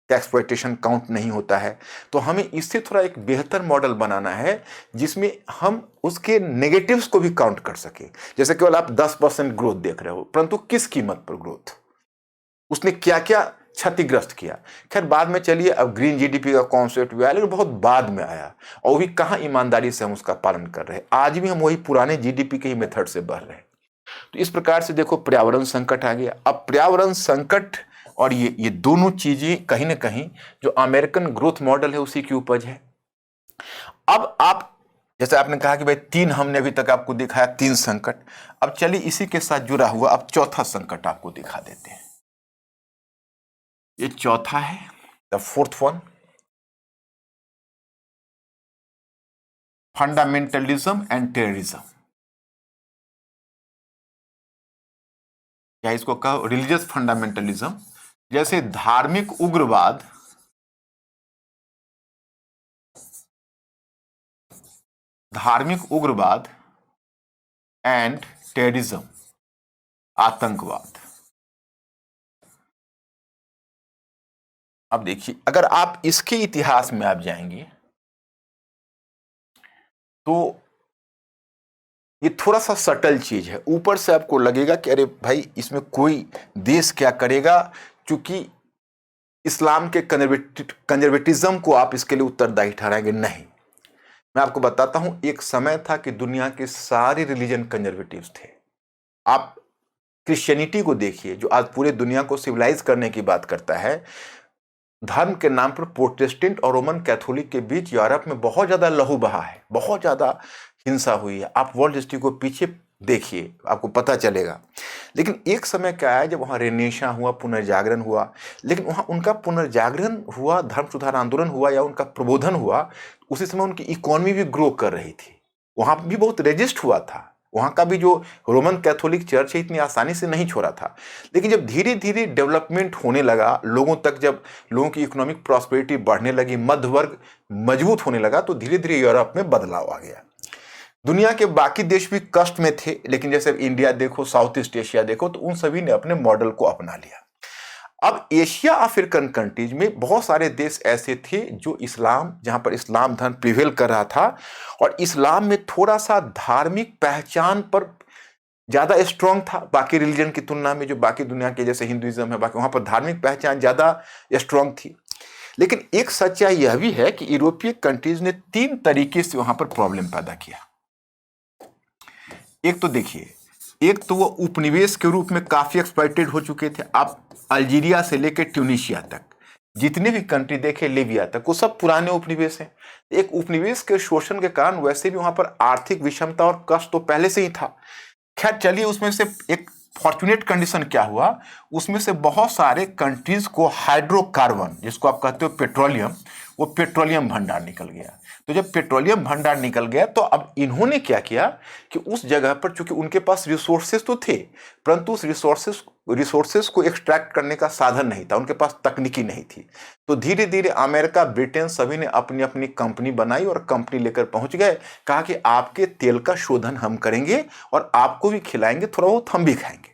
exploitation count नहीं होता है। तो हमें इससे थोड़ा एक बेहतर मॉडल बनाना है जिसमें हम उसके नेगेटिव्स को भी काउंट कर सके। जैसे केवल आप 10% ग्रोथ देख रहे हो, परंतु किस कीमत पर ग्रोथ, उसने क्या क्या क्षतिग्रस्त किया। खैर, बाद में चलिए, अब ग्रीन जीडीपी का कॉन्सेप्ट भी आया, लेकिन बहुत बाद में आया, और भी कहां ईमानदारी से हम उसका पालन कर रहे हैं। आज भी हम वही पुराने जीडीपी के ही मेथड से बढ़ रहे हैं। तो इस प्रकार से देखो, पर्यावरण संकट आ गया। अब पर्यावरण संकट और ये दोनों चीजें कहीं ना कहीं जो अमेरिकन ग्रोथ मॉडल है उसी की उपज है। अब आप, जैसे आपने कहा कि भाई तीन हमने अभी तक आपको दिखाया, तीन संकट। अब चलिए इसी के साथ जुड़ा हुआ अब चौथा संकट आपको दिखा देते हैं। ये चौथा है, the fourth one, fundamentalism and terrorism. या इसको कहो रिलीजियस फंडामेंटलिज्म। जैसे धार्मिक उग्रवाद, एंड टेररिज्म, आतंकवाद। अब देखिए, अगर आप इसके इतिहास में आप जाएंगे तो ये थोड़ा सा सटल चीज है। ऊपर से आपको लगेगा कि अरे भाई, इसमें कोई देश क्या करेगा, क्योंकि इस्लाम के कंजर्वेटिज्म को आप इसके लिए उत्तरदायी ठहराएंगे। नहीं, मैं आपको बताता हूं, एक समय था कि दुनिया के सारे रिलीजन कंजर्वेटिव्स थे। आप क्रिश्चियनिटी को देखिए, जो आज पूरे दुनिया को सिविलाइज करने की बात करता है। धर्म के नाम पर प्रोटेस्टेंट और रोमन कैथोलिक के बीच यूरोप में बहुत ज्यादा लहू बहा है, बहुत ज्यादा हिंसा हुई है। आप वर्ल्ड हिस्ट्री को पीछे देखिए, आपको पता चलेगा। लेकिन एक समय क्या है, जब वहां रेनेसा हुआ, पुनर्जागरण हुआ, लेकिन वहां उनका पुनर्जागरण हुआ, धर्म सुधार आंदोलन हुआ या उनका प्रबोधन हुआ, उसी समय उनकी इकोनॉमी भी ग्रो कर रही थी, वहां भी बहुत रेजिस्ट हुआ था। वहां का भी जो रोमन कैथोलिक चर्च है, इतनी आसानी से नहीं छोड़ा था। लेकिन जब धीरे धीरे डेवलपमेंट होने लगा, लोगों तक जब लोगों की इकोनॉमिक प्रॉस्पेरिटी बढ़ने लगी, मध्य वर्ग मजबूत होने लगा, तो धीरे धीरे यूरोप में बदलाव आ गया। दुनिया के बाकी देश भी कष्ट में थे, लेकिन जैसे इंडिया देखो, साउथ ईस्ट एशिया देखो, तो उन सभी ने अपने मॉडल को अपना लिया। अब एशिया अफ्रीकन कंट्रीज में बहुत सारे देश ऐसे थे जो इस्लाम, जहां पर इस्लाम धर्म प्रिवेल कर रहा था, और इस्लाम में थोड़ा सा धार्मिक पहचान पर ज्यादा स्ट्रांग था बाकी रिलीजन की तुलना में। जो बाकी दुनिया के जैसे हिंदुइज्म है, बाकी वहां पर धार्मिक पहचान ज्यादा स्ट्रांग थी। लेकिन एक सच्चाई यह भी है कि यूरोपीय कंट्रीज ने तीन तरीके से वहां पर प्रॉब्लम पैदा किया। एक तो देखिए, एक तो वो उपनिवेश के रूप में काफी एक्सप्लॉइटेड हो चुके थे। आप अल्जीरिया से लेकर ट्यूनीशिया तक, जितने भी कंट्री देखे, लीबिया तक, वो सब पुराने उपनिवेश हैं। एक उपनिवेश के शोषण के कारण वैसे भी वहां पर आर्थिक विषमता और कष्ट तो पहले से ही था। खैर चलिए, उसमें से एक फॉर्चुनेट कंडीशन क्या हुआ, उसमें से बहुत सारे कंट्रीज को हाइड्रोकार्बन, जिसको आप कहते हो पेट्रोलियम, वो पेट्रोलियम भंडार निकल गया। तो जब पेट्रोलियम भंडार निकल गया तो अब इन्होंने क्या किया कि उस जगह पर, चूंकि उनके पास रिसोर्सेस तो थे, परंतु उस रिसोर्सेस को एक्सट्रैक्ट करने का साधन नहीं था, उनके पास तकनीकी नहीं थी। तो धीरे धीरे अमेरिका, ब्रिटेन सभी ने अपनी अपनी कंपनी बनाई और कंपनी लेकर पहुंच गए, कहा कि आपके तेल का शोधन हम करेंगे और आपको भी खिलाएंगे, थोड़ा बहुत हम भी खाएंगे।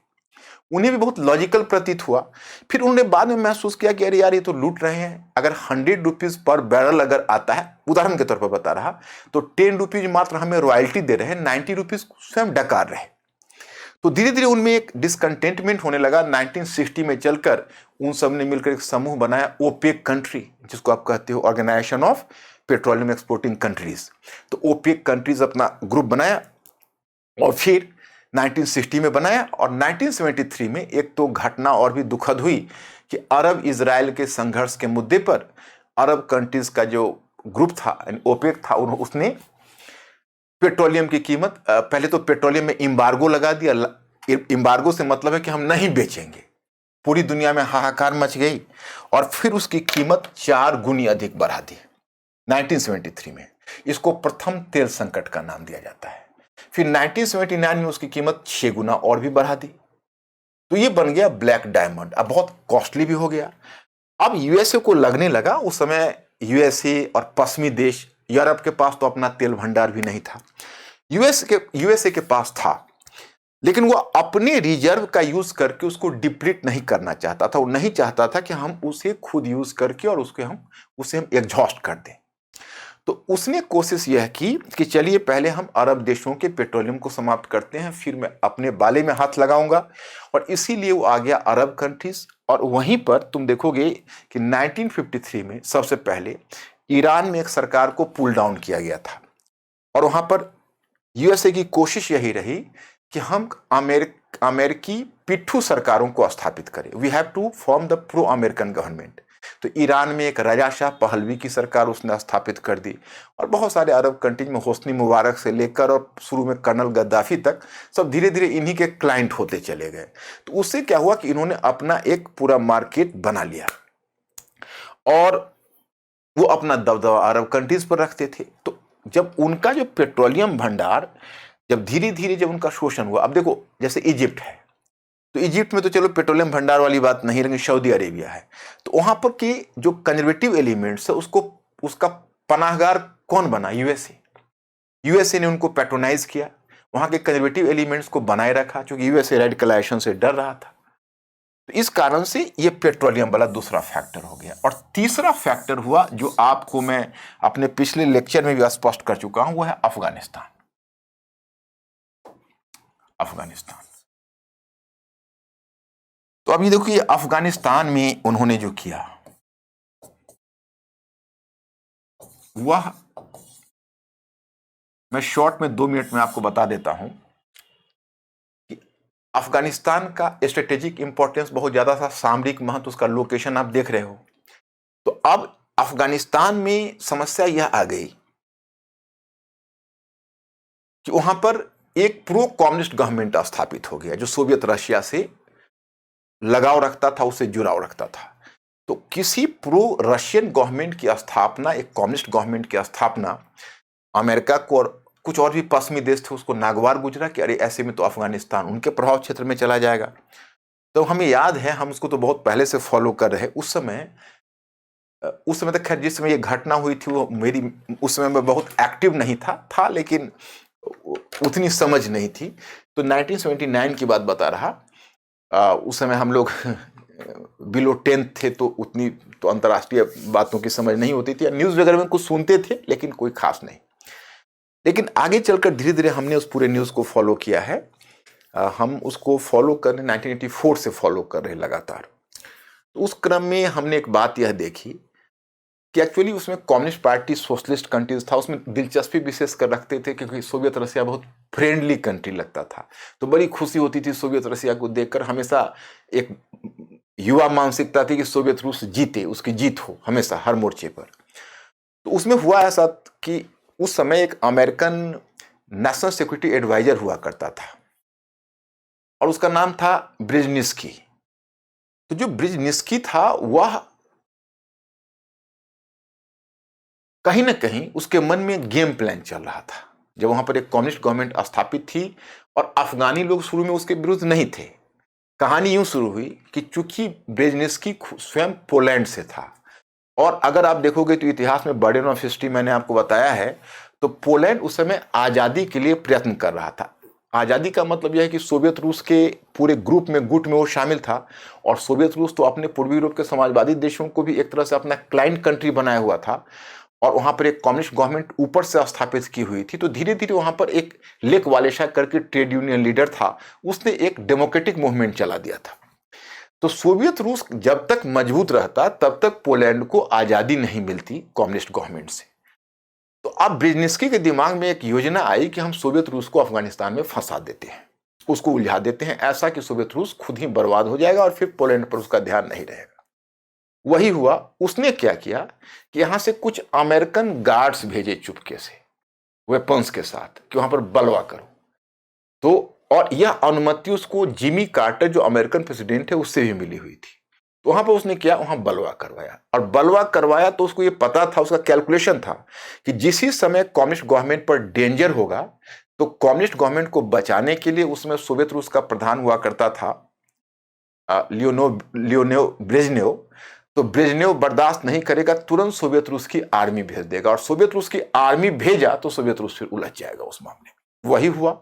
उन्हें भी बहुत लॉजिकल प्रतीत हुआ। फिर उन्होंने बाद में महसूस किया कि अरे यार, ये तो लूट रहे हैं। अगर 100 रुपीज पर बैरल अगर आता है, उदाहरण के तौर पर बता रहा, तो 10 रुपीज मात्र हमें रॉयल्टी दे रहे हैं, 90 रुपीज स्वयं डकार रहे। तो धीरे धीरे उनमें एक डिसकंटेंटमेंट होने लगा। 1960 में चलकर उन सब ने मिलकर एक समूह बनाया, ओपेक कंट्री, जिसको आप कहते हो Organisation of Petroleum Exporting Countries. तो ओपेक कंट्रीज अपना ग्रुप बनाया और फिर 1960 में बनाया। और 1973 में एक तो घटना और भी दुखद हुई कि अरब इजराइल के संघर्ष के मुद्दे पर अरब कंट्रीज का जो ग्रुप था, ओपेक था, उसने पेट्रोलियम की कीमत, पहले तो पेट्रोलियम में एम्बार्गो लगा दिया। एम्बार्गो से मतलब है कि हम नहीं बेचेंगे। पूरी दुनिया में हाहाकार मच गई और फिर उसकी कीमत 4 गुनी अधिक बढ़ा दी 1973 में। इसको प्रथम तेल संकट का नाम दिया जाता है। फिर 1979 में उसकी कीमत 6 गुना और भी बढ़ा दी। तो ये बन गया ब्लैक डायमंड। अब बहुत कॉस्टली भी हो गया। अब यूएसए को लगने लगा, उस समय यूएसए और पश्चिमी देश, यूरोप के पास तो अपना तेल भंडार भी नहीं था, यूएसए के पास था, लेकिन वो अपने रिजर्व का यूज करके उसको डिप्लीट नहीं करना चाहता था। वो नहीं चाहता था कि हम उसे खुद यूज करके और उसे हम एग्जॉस्ट कर दें। तो उसने कोशिश यह की कि चलिए पहले हम अरब देशों के पेट्रोलियम को समाप्त करते हैं, फिर मैं अपने बाले में हाथ लगाऊंगा। और इसीलिए वो आ गया अरब कंट्रीज। और वहीं पर तुम देखोगे कि 1953 में सबसे पहले ईरान में एक सरकार को पुल डाउन किया गया था। और वहां पर यूएसए की कोशिश यही रही कि हम अमेरिकी पिट्ठू सरकारों को स्थापित करें। We have to form the pro American government. तो ईरान में एक रजा शाह पहलवी की सरकार उसने स्थापित कर दी। और बहुत सारे अरब कंट्रीज में होस्नी मुबारक से लेकर और शुरू में कर्नल गद्दाफी तक सब धीरे धीरे इन्हीं के क्लाइंट होते चले गए। तो उससे क्या हुआ कि इन्होंने अपना एक पूरा मार्केट बना लिया और वो अपना दबदबा अरब कंट्रीज पर रखते थे। तो जब उनका जो पेट्रोलियम भंडार, जब धीरे धीरे जब उनका शोषण हुआ, अब देखो जैसे इजिप्ट है, तो इजिप्ट में तो चलो पेट्रोलियम भंडार वाली बात नहीं, लेकिन सऊदी अरेबिया है, तो वहां पर के जो कंजर्वेटिव एलिमेंट्स है उसका पनाहगार कौन बना? यूएसए ने उनको पैट्रोनाइज किया, वहां के कंजर्वेटिव एलिमेंट्स को बनाए रखा, क्योंकि यूएसए रेडिकलाइजेशन से डर रहा था। तो इस कारण से ये पेट्रोलियम वाला दूसरा फैक्टर हो गया। और तीसरा फैक्टर हुआ जो आपको मैं अपने पिछले लेक्चर में भी स्पष्ट कर चुका हूं, वो है अफगानिस्तान। तो अभी देखिए अफगानिस्तान में उन्होंने जो किया वह मैं शॉर्ट में 2 मिनट में आपको बता देता हूं कि अफगानिस्तान का स्ट्रेटेजिक इंपॉर्टेंस बहुत ज्यादा था, सामरिक महत्व, उसका लोकेशन आप देख रहे हो। तो अब अफगानिस्तान में समस्या यह आ गई कि वहां पर एक प्रो कम्युनिस्ट गवर्नमेंट स्थापित हो गया जो सोवियत रशिया से लगाव रखता था, उससे जुड़ाव रखता था। तो किसी प्रो रशियन गवर्नमेंट की स्थापना, एक कम्युनिस्ट गवर्नमेंट की स्थापना अमेरिका को और कुछ और भी पश्चिमी देश थे उसको नागवार गुजरा कि अरे ऐसे में तो अफगानिस्तान उनके प्रभाव क्षेत्र में चला जाएगा। तो हमें याद है, हम उसको तो बहुत पहले से फॉलो कर रहे। उस समय तक खैर जिस समय ये घटना हुई थी वो उस समय मैं बहुत एक्टिव नहीं था, लेकिन उतनी समझ नहीं थी। तो 1979 की बात बता रहा। उस समय हम लोग बिलो 10 थे, तो उतनी तो अंतर्राष्ट्रीय बातों की समझ नहीं होती थी। न्यूज़ वगैरह में कुछ सुनते थे लेकिन कोई खास नहीं। लेकिन आगे चलकर धीरे धीरे हमने उस पूरे न्यूज़ को फॉलो किया है। हम उसको फॉलो कर रहे 1984 से फॉलो कर रहे लगातार। तो उस क्रम में हमने एक बात यह देखी कि एक्चुअली उसमें कम्युनिस्ट पार्टी सोशलिस्ट कंट्रीज था, उसमें दिलचस्पी विशेष कर रखते थे क्योंकि सोवियत रशिया बहुत फ्रेंडली कंट्री लगता था। तो बड़ी खुशी होती थी सोवियत रशिया को देखकर। हमेशा एक युवा मानसिकता थी कि सोवियत रूस जीते, उसकी जीत हो हमेशा हर मोर्चे पर। तो उसमें हुआ ऐसा कि उस समय एक अमेरिकन नेशनल सिक्योरिटी एडवाइजर हुआ करता था, और उसका नाम था ब्रेजनिस्की। तो जो ब्रेजनिस्की था वह कहीं ना कहीं उसके मन में गेम प्लान चल रहा था। जब वहां पर एक कम्युनिस्ट गवर्नमेंट स्थापित थी और अफगानी लोग शुरू में उसके विरुद्ध नहीं थे। कहानी यूं शुरू हुई कि चूंकि ब्रेजनिस्की स्वयं पोलैंड से था, और अगर आप देखोगे तो इतिहास में बर्डन ऑफ हिस्ट्री मैंने आपको बताया है, तो पोलैंड उस समय आजादी के लिए प्रयत्न कर रहा था। आजादी का मतलब यह है कि सोवियत रूस के पूरे ग्रुप में, गुट में वो शामिल था, और सोवियत रूस तो अपने पूर्वी यूरोप के समाजवादी देशों को भी एक तरह से अपना क्लाइंट कंट्री बनाया हुआ था, और वहां पर एक कम्युनिस्ट गवर्नमेंट ऊपर से स्थापित की हुई थी। तो धीरे धीरे वहां पर एक लेक वालेशा करके ट्रेड यूनियन लीडर था, उसने एक डेमोक्रेटिक मूवमेंट चला दिया था। तो सोवियत रूस जब तक मजबूत रहता तब तक पोलैंड को आजादी नहीं मिलती कम्युनिस्ट गवर्नमेंट से। तो अब ब्रेजनिस्की के दिमाग में एक योजना आई कि हम सोवियत रूस को अफगानिस्तान में फंसा देते हैं, उसको उलझा देते हैं ऐसा कि सोवियत रूस खुद ही बर्बाद हो जाएगा और फिर पोलैंड पर उसका ध्यान नहीं रहेगा। वही हुआ। उसने क्या किया कि यहां से कुछ अमेरिकन गार्ड्स भेजे चुपके से वेपन्स के साथ कि वहां पर बलवा करो। तो और यह अनुमति उसको जिमी कार्टर जो अमेरिकन प्रेसिडेंट है उससे भी मिली हुई थी। तो वहां पर उसने किया, वहां बलवा करवाया, और बलवा करवाया तो उसको ये पता था, उसका कैलकुलेशन था कि जिस ही समय कम्युनिस्ट गवर्नमेंट पर डेंजर होगा तो कम्युनिस्ट गवर्नमेंट को बचाने के लिए उसमें सोवियत रूस का प्रधान हुआ करता था लियोनेव ब्रेजनेव। तो ब्रेजनेव बर्दाश्त नहीं करेगा, तुरंत सोवियत रूस की आर्मी भेज देगा, और सोवियत रूस की आर्मी भेजा तो सोवियत रूस फिर उलझ जाएगा उस मामले में। वही हुआ।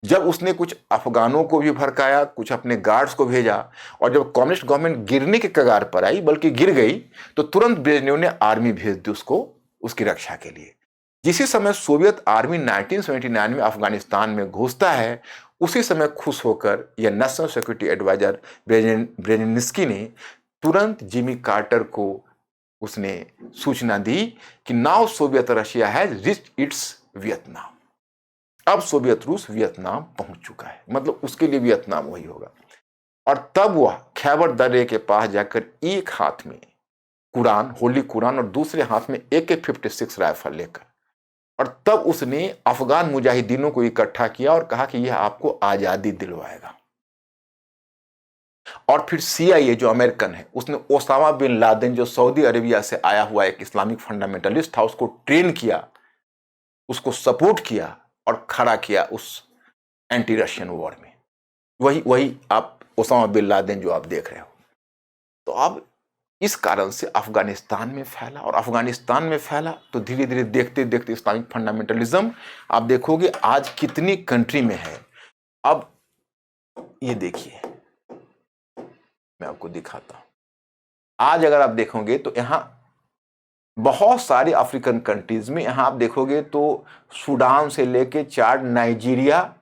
जब उसने कुछ अफगानों को भी भड़काया, कुछ अपने गार्ड्स को भेजा, और जब कम्युनिस्ट गवर्नमेंट गिरने के कगार पर आई, बल्कि गिर गई, तो तुरंत ब्रेजनेव ने आर्मी भेज दी उसको उसकी रक्षा के लिए। जिसी समय सोवियत आर्मी 1979 में अफगानिस्तान में घुसता है, उसी समय खुश होकर यह नेशनल सिक्योरिटी एडवाइजर ब्रेजनिस्की ने तुरंत जिमी कार्टर को उसने सूचना दी कि now Soviet Russia has reached it's Vietnam. अब सोवियत रूस वियतनाम पहुंच चुका है, मतलब उसके लिए वियतनाम वही होगा। और तब वह खैबर दर्रे के पास जाकर एक हाथ में कुरान, होली कुरान, और दूसरे हाथ में AK-56 राइफल लेकर, और तब उसने अफगान मुजाहिदीनों को इकट्ठा किया और कहा कि यह आपको आजादी दिलवाएगा। और फिर CIA जो अमेरिकन है, उसने ओसामा बिन लादेन जो सऊदी अरेबिया से आया हुआ एक इस्लामिक फंडामेंटलिस्ट था, उसको ट्रेन किया, उसको सपोर्ट किया और खड़ा किया उस एंटी रशियन वॉर में। वही आप ओसामा बिन लादेन जो आप देख रहे हो। तो अब इस कारण से अफगानिस्तान में फैला, और अफगानिस्तान में फैला तो धीरे धीरे देखते देखते इस्लामिक फंडामेंटलिज्म आप देखोगे आज कितनी कंट्री में है। अब ये देखिए, मैं आपको दिखाता हूं। आज अगर आप देखोगे तो यहां बहुत सारे अफ्रीकन कंट्रीज में, यहां आप देखोगे तो सूडान से लेके चाड, नाइजीरिया,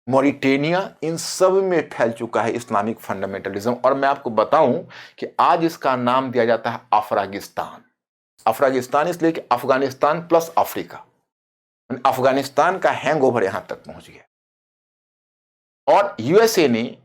मॉरिटेनिया, इन सब में फैल चुका है इस्लामिक फंडामेंटलिज्म। और मैं आपको बताऊं कि आज इसका नाम दिया जाता है अफगानिस्तान। अफगानिस्तान इसलिए कि अफगानिस्तान प्लस अफ्रीका, अफगानिस्तान का हैंगओवर यहां तक पहुंच गया। और USA ने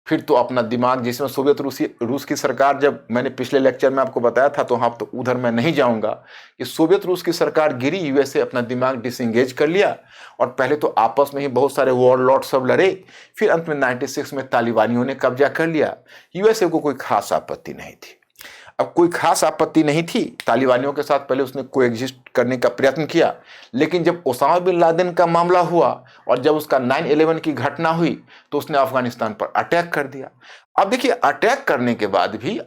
फिर तो अपना दिमाग, जिसमें सोवियत रूस की सरकार, जब मैंने पिछले लेक्चर में आपको बताया था, तो हाँ, तो उधर मैं नहीं जाऊंगा, कि सोवियत रूस की सरकार गिरी, USA अपना दिमाग डिसएंगेज कर लिया, और पहले तो आपस में ही बहुत सारे वॉरलॉर्ड सब लड़े, फिर अंत में 96 में तालिबानियों ने कब्जा कर लिया। USA को कोई खास आपत्ति नहीं थी। अब कोई खास आपत्ति नहीं थी, तालिबानियों के साथ पहले उसने कोएग्जिस्ट करने का प्रयत्न किया, लेकिन जब ओसामा बिन लादेन का मामला हुआ और जब उसका 9/11 की घटना हुई तो उसने अफगानिस्तान पर अटैक कर दिया। अब देखिए, अटैक करने के बाद भी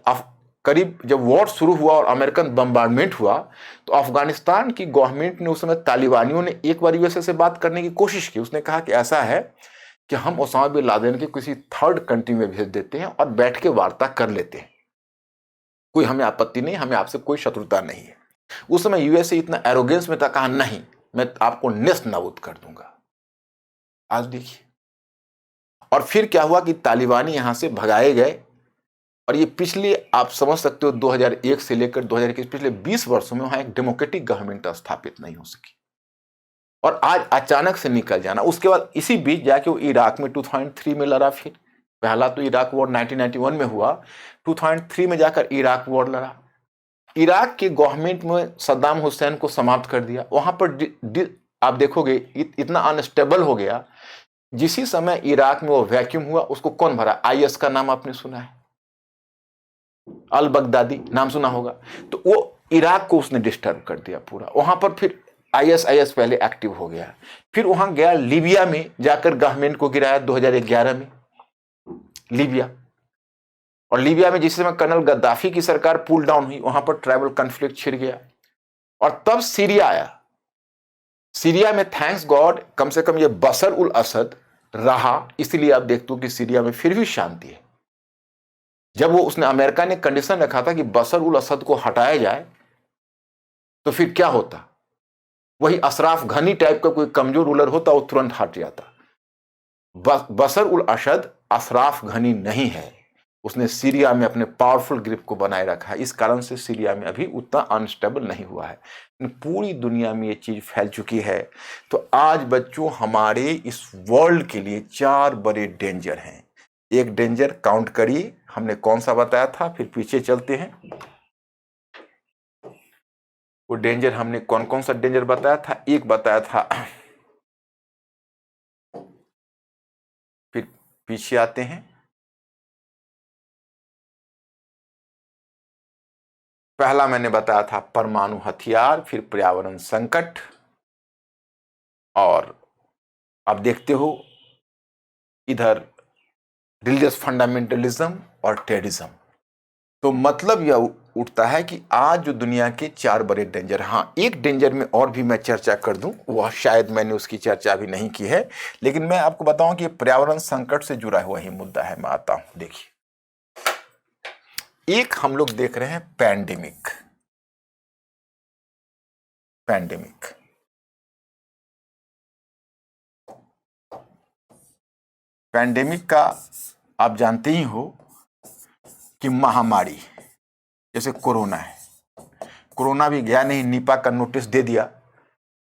करीब जब वॉर शुरू हुआ और अमेरिकन बम्बार्डमेंट हुआ, तो अफगानिस्तान की गवर्नमेंट ने उस समय, तालिबानियों ने एक बार USA से बात करने की कोशिश की। उसने कहा कि ऐसा है कि हम ओसामा बिन लादेन के किसी थर्ड कंट्री में भेज देते हैं और बैठ के वार्ता कर लेते हैं, कोई हमें आपत्ति नहीं, हमें आपसे कोई शत्रुता नहीं है। उस समय USA इतना एरोगेंस में था, कहा नहीं, मैं आपको नेस्त नाबूद कर दूंगा। आज देखिए, और फिर क्या हुआ कि तालिबानी यहां से भगाए गए, और ये पिछले, आप समझ सकते हो, 2001 से लेकर 2021, पिछले 20 वर्षों में वहां एक डेमोक्रेटिक गवर्नमेंट स्थापित नहीं हो सकी, और आज अचानक से निकल जाना। उसके बाद इसी बीच जाके वो इराक में 2003 में लड़ा। फिर पहला तो इराक वॉर 1991 में हुआ, 2003 में जाकर इराक वॉर लड़ा। इराक की गवर्नमेंट में सद्दाम हुसैन को समाप्त कर दिया। वहां पर आप देखोगे इतना अनस्टेबल हो गया जिसी समय इराक में वो वैक्यूम हुआ, उसको कौन भरा? आईएस का नाम आपने सुना है, अल बगदादी नाम सुना होगा। तो वो इराक को उसने डिस्टर्ब कर दिया पूरा। वहां पर फिर आईएस पहले एक्टिव हो गया। फिर वहां गया लीबिया में, जाकर गवर्नमेंट को गिराया 2011 में लीबिया। और लीबिया में जिस समय कर्नल गद्दाफी की सरकार पुल डाउन हुई, वहां पर ट्राइबल कॉन्फ्लिक्ट छिड़ गया। और तब सीरिया आया। सीरिया में थैंक्स गॉड कम से कम ये बशर उल असद रहा, इसलिए आप देखते हो कि सीरिया में फिर भी शांति है। जब वो उसने अमेरिका ने कंडीशन रखा था कि बशर उल असद को हटाया जाए, तो फिर क्या होता? वही अशराफ घनी टाइप का कोई कमजोर रूलर होता, वो तुरंत हट जाता। बशर उल असद अशराफ घनी नहीं है। उसने सीरिया में अपने पावरफुल ग्रिप को बनाए रखा है। इस कारण से सीरिया में अभी उतना अनस्टेबल नहीं हुआ है। पूरी दुनिया में ये चीज फैल चुकी है। तो आज बच्चों, हमारे इस वर्ल्ड के लिए 4 बड़े डेंजर हैं। एक डेंजर काउंट करिए, हमने कौन सा बताया था, फिर पीछे चलते हैं। वो डेंजर हमने कौन कौन सा डेंजर बताया था? एक बताया था, फिर पीछे आते हैं। पहला मैंने बताया था परमाणु हथियार, फिर पर्यावरण संकट, और अब देखते हो इधर रिलीजियस फंडामेंटलिज्म और टेररिज्म। तो मतलब यह उठता है कि आज जो दुनिया के 4 बड़े डेंजर, हाँ एक डेंजर में और भी मैं चर्चा कर दूं, वह शायद मैंने उसकी चर्चा अभी नहीं की है, लेकिन मैं आपको बताऊं कि पर्यावरण संकट से जुड़ा हुआ ही मुद्दा है। मैं आता हूं, देखिए। एक हम लोग देख रहे हैं पैंडेमिक। पैंडेमिक का आप जानते ही हो कि महामारी, जैसे कोरोना है, कोरोना भी गया नहीं, निपा का नोटिस दे दिया।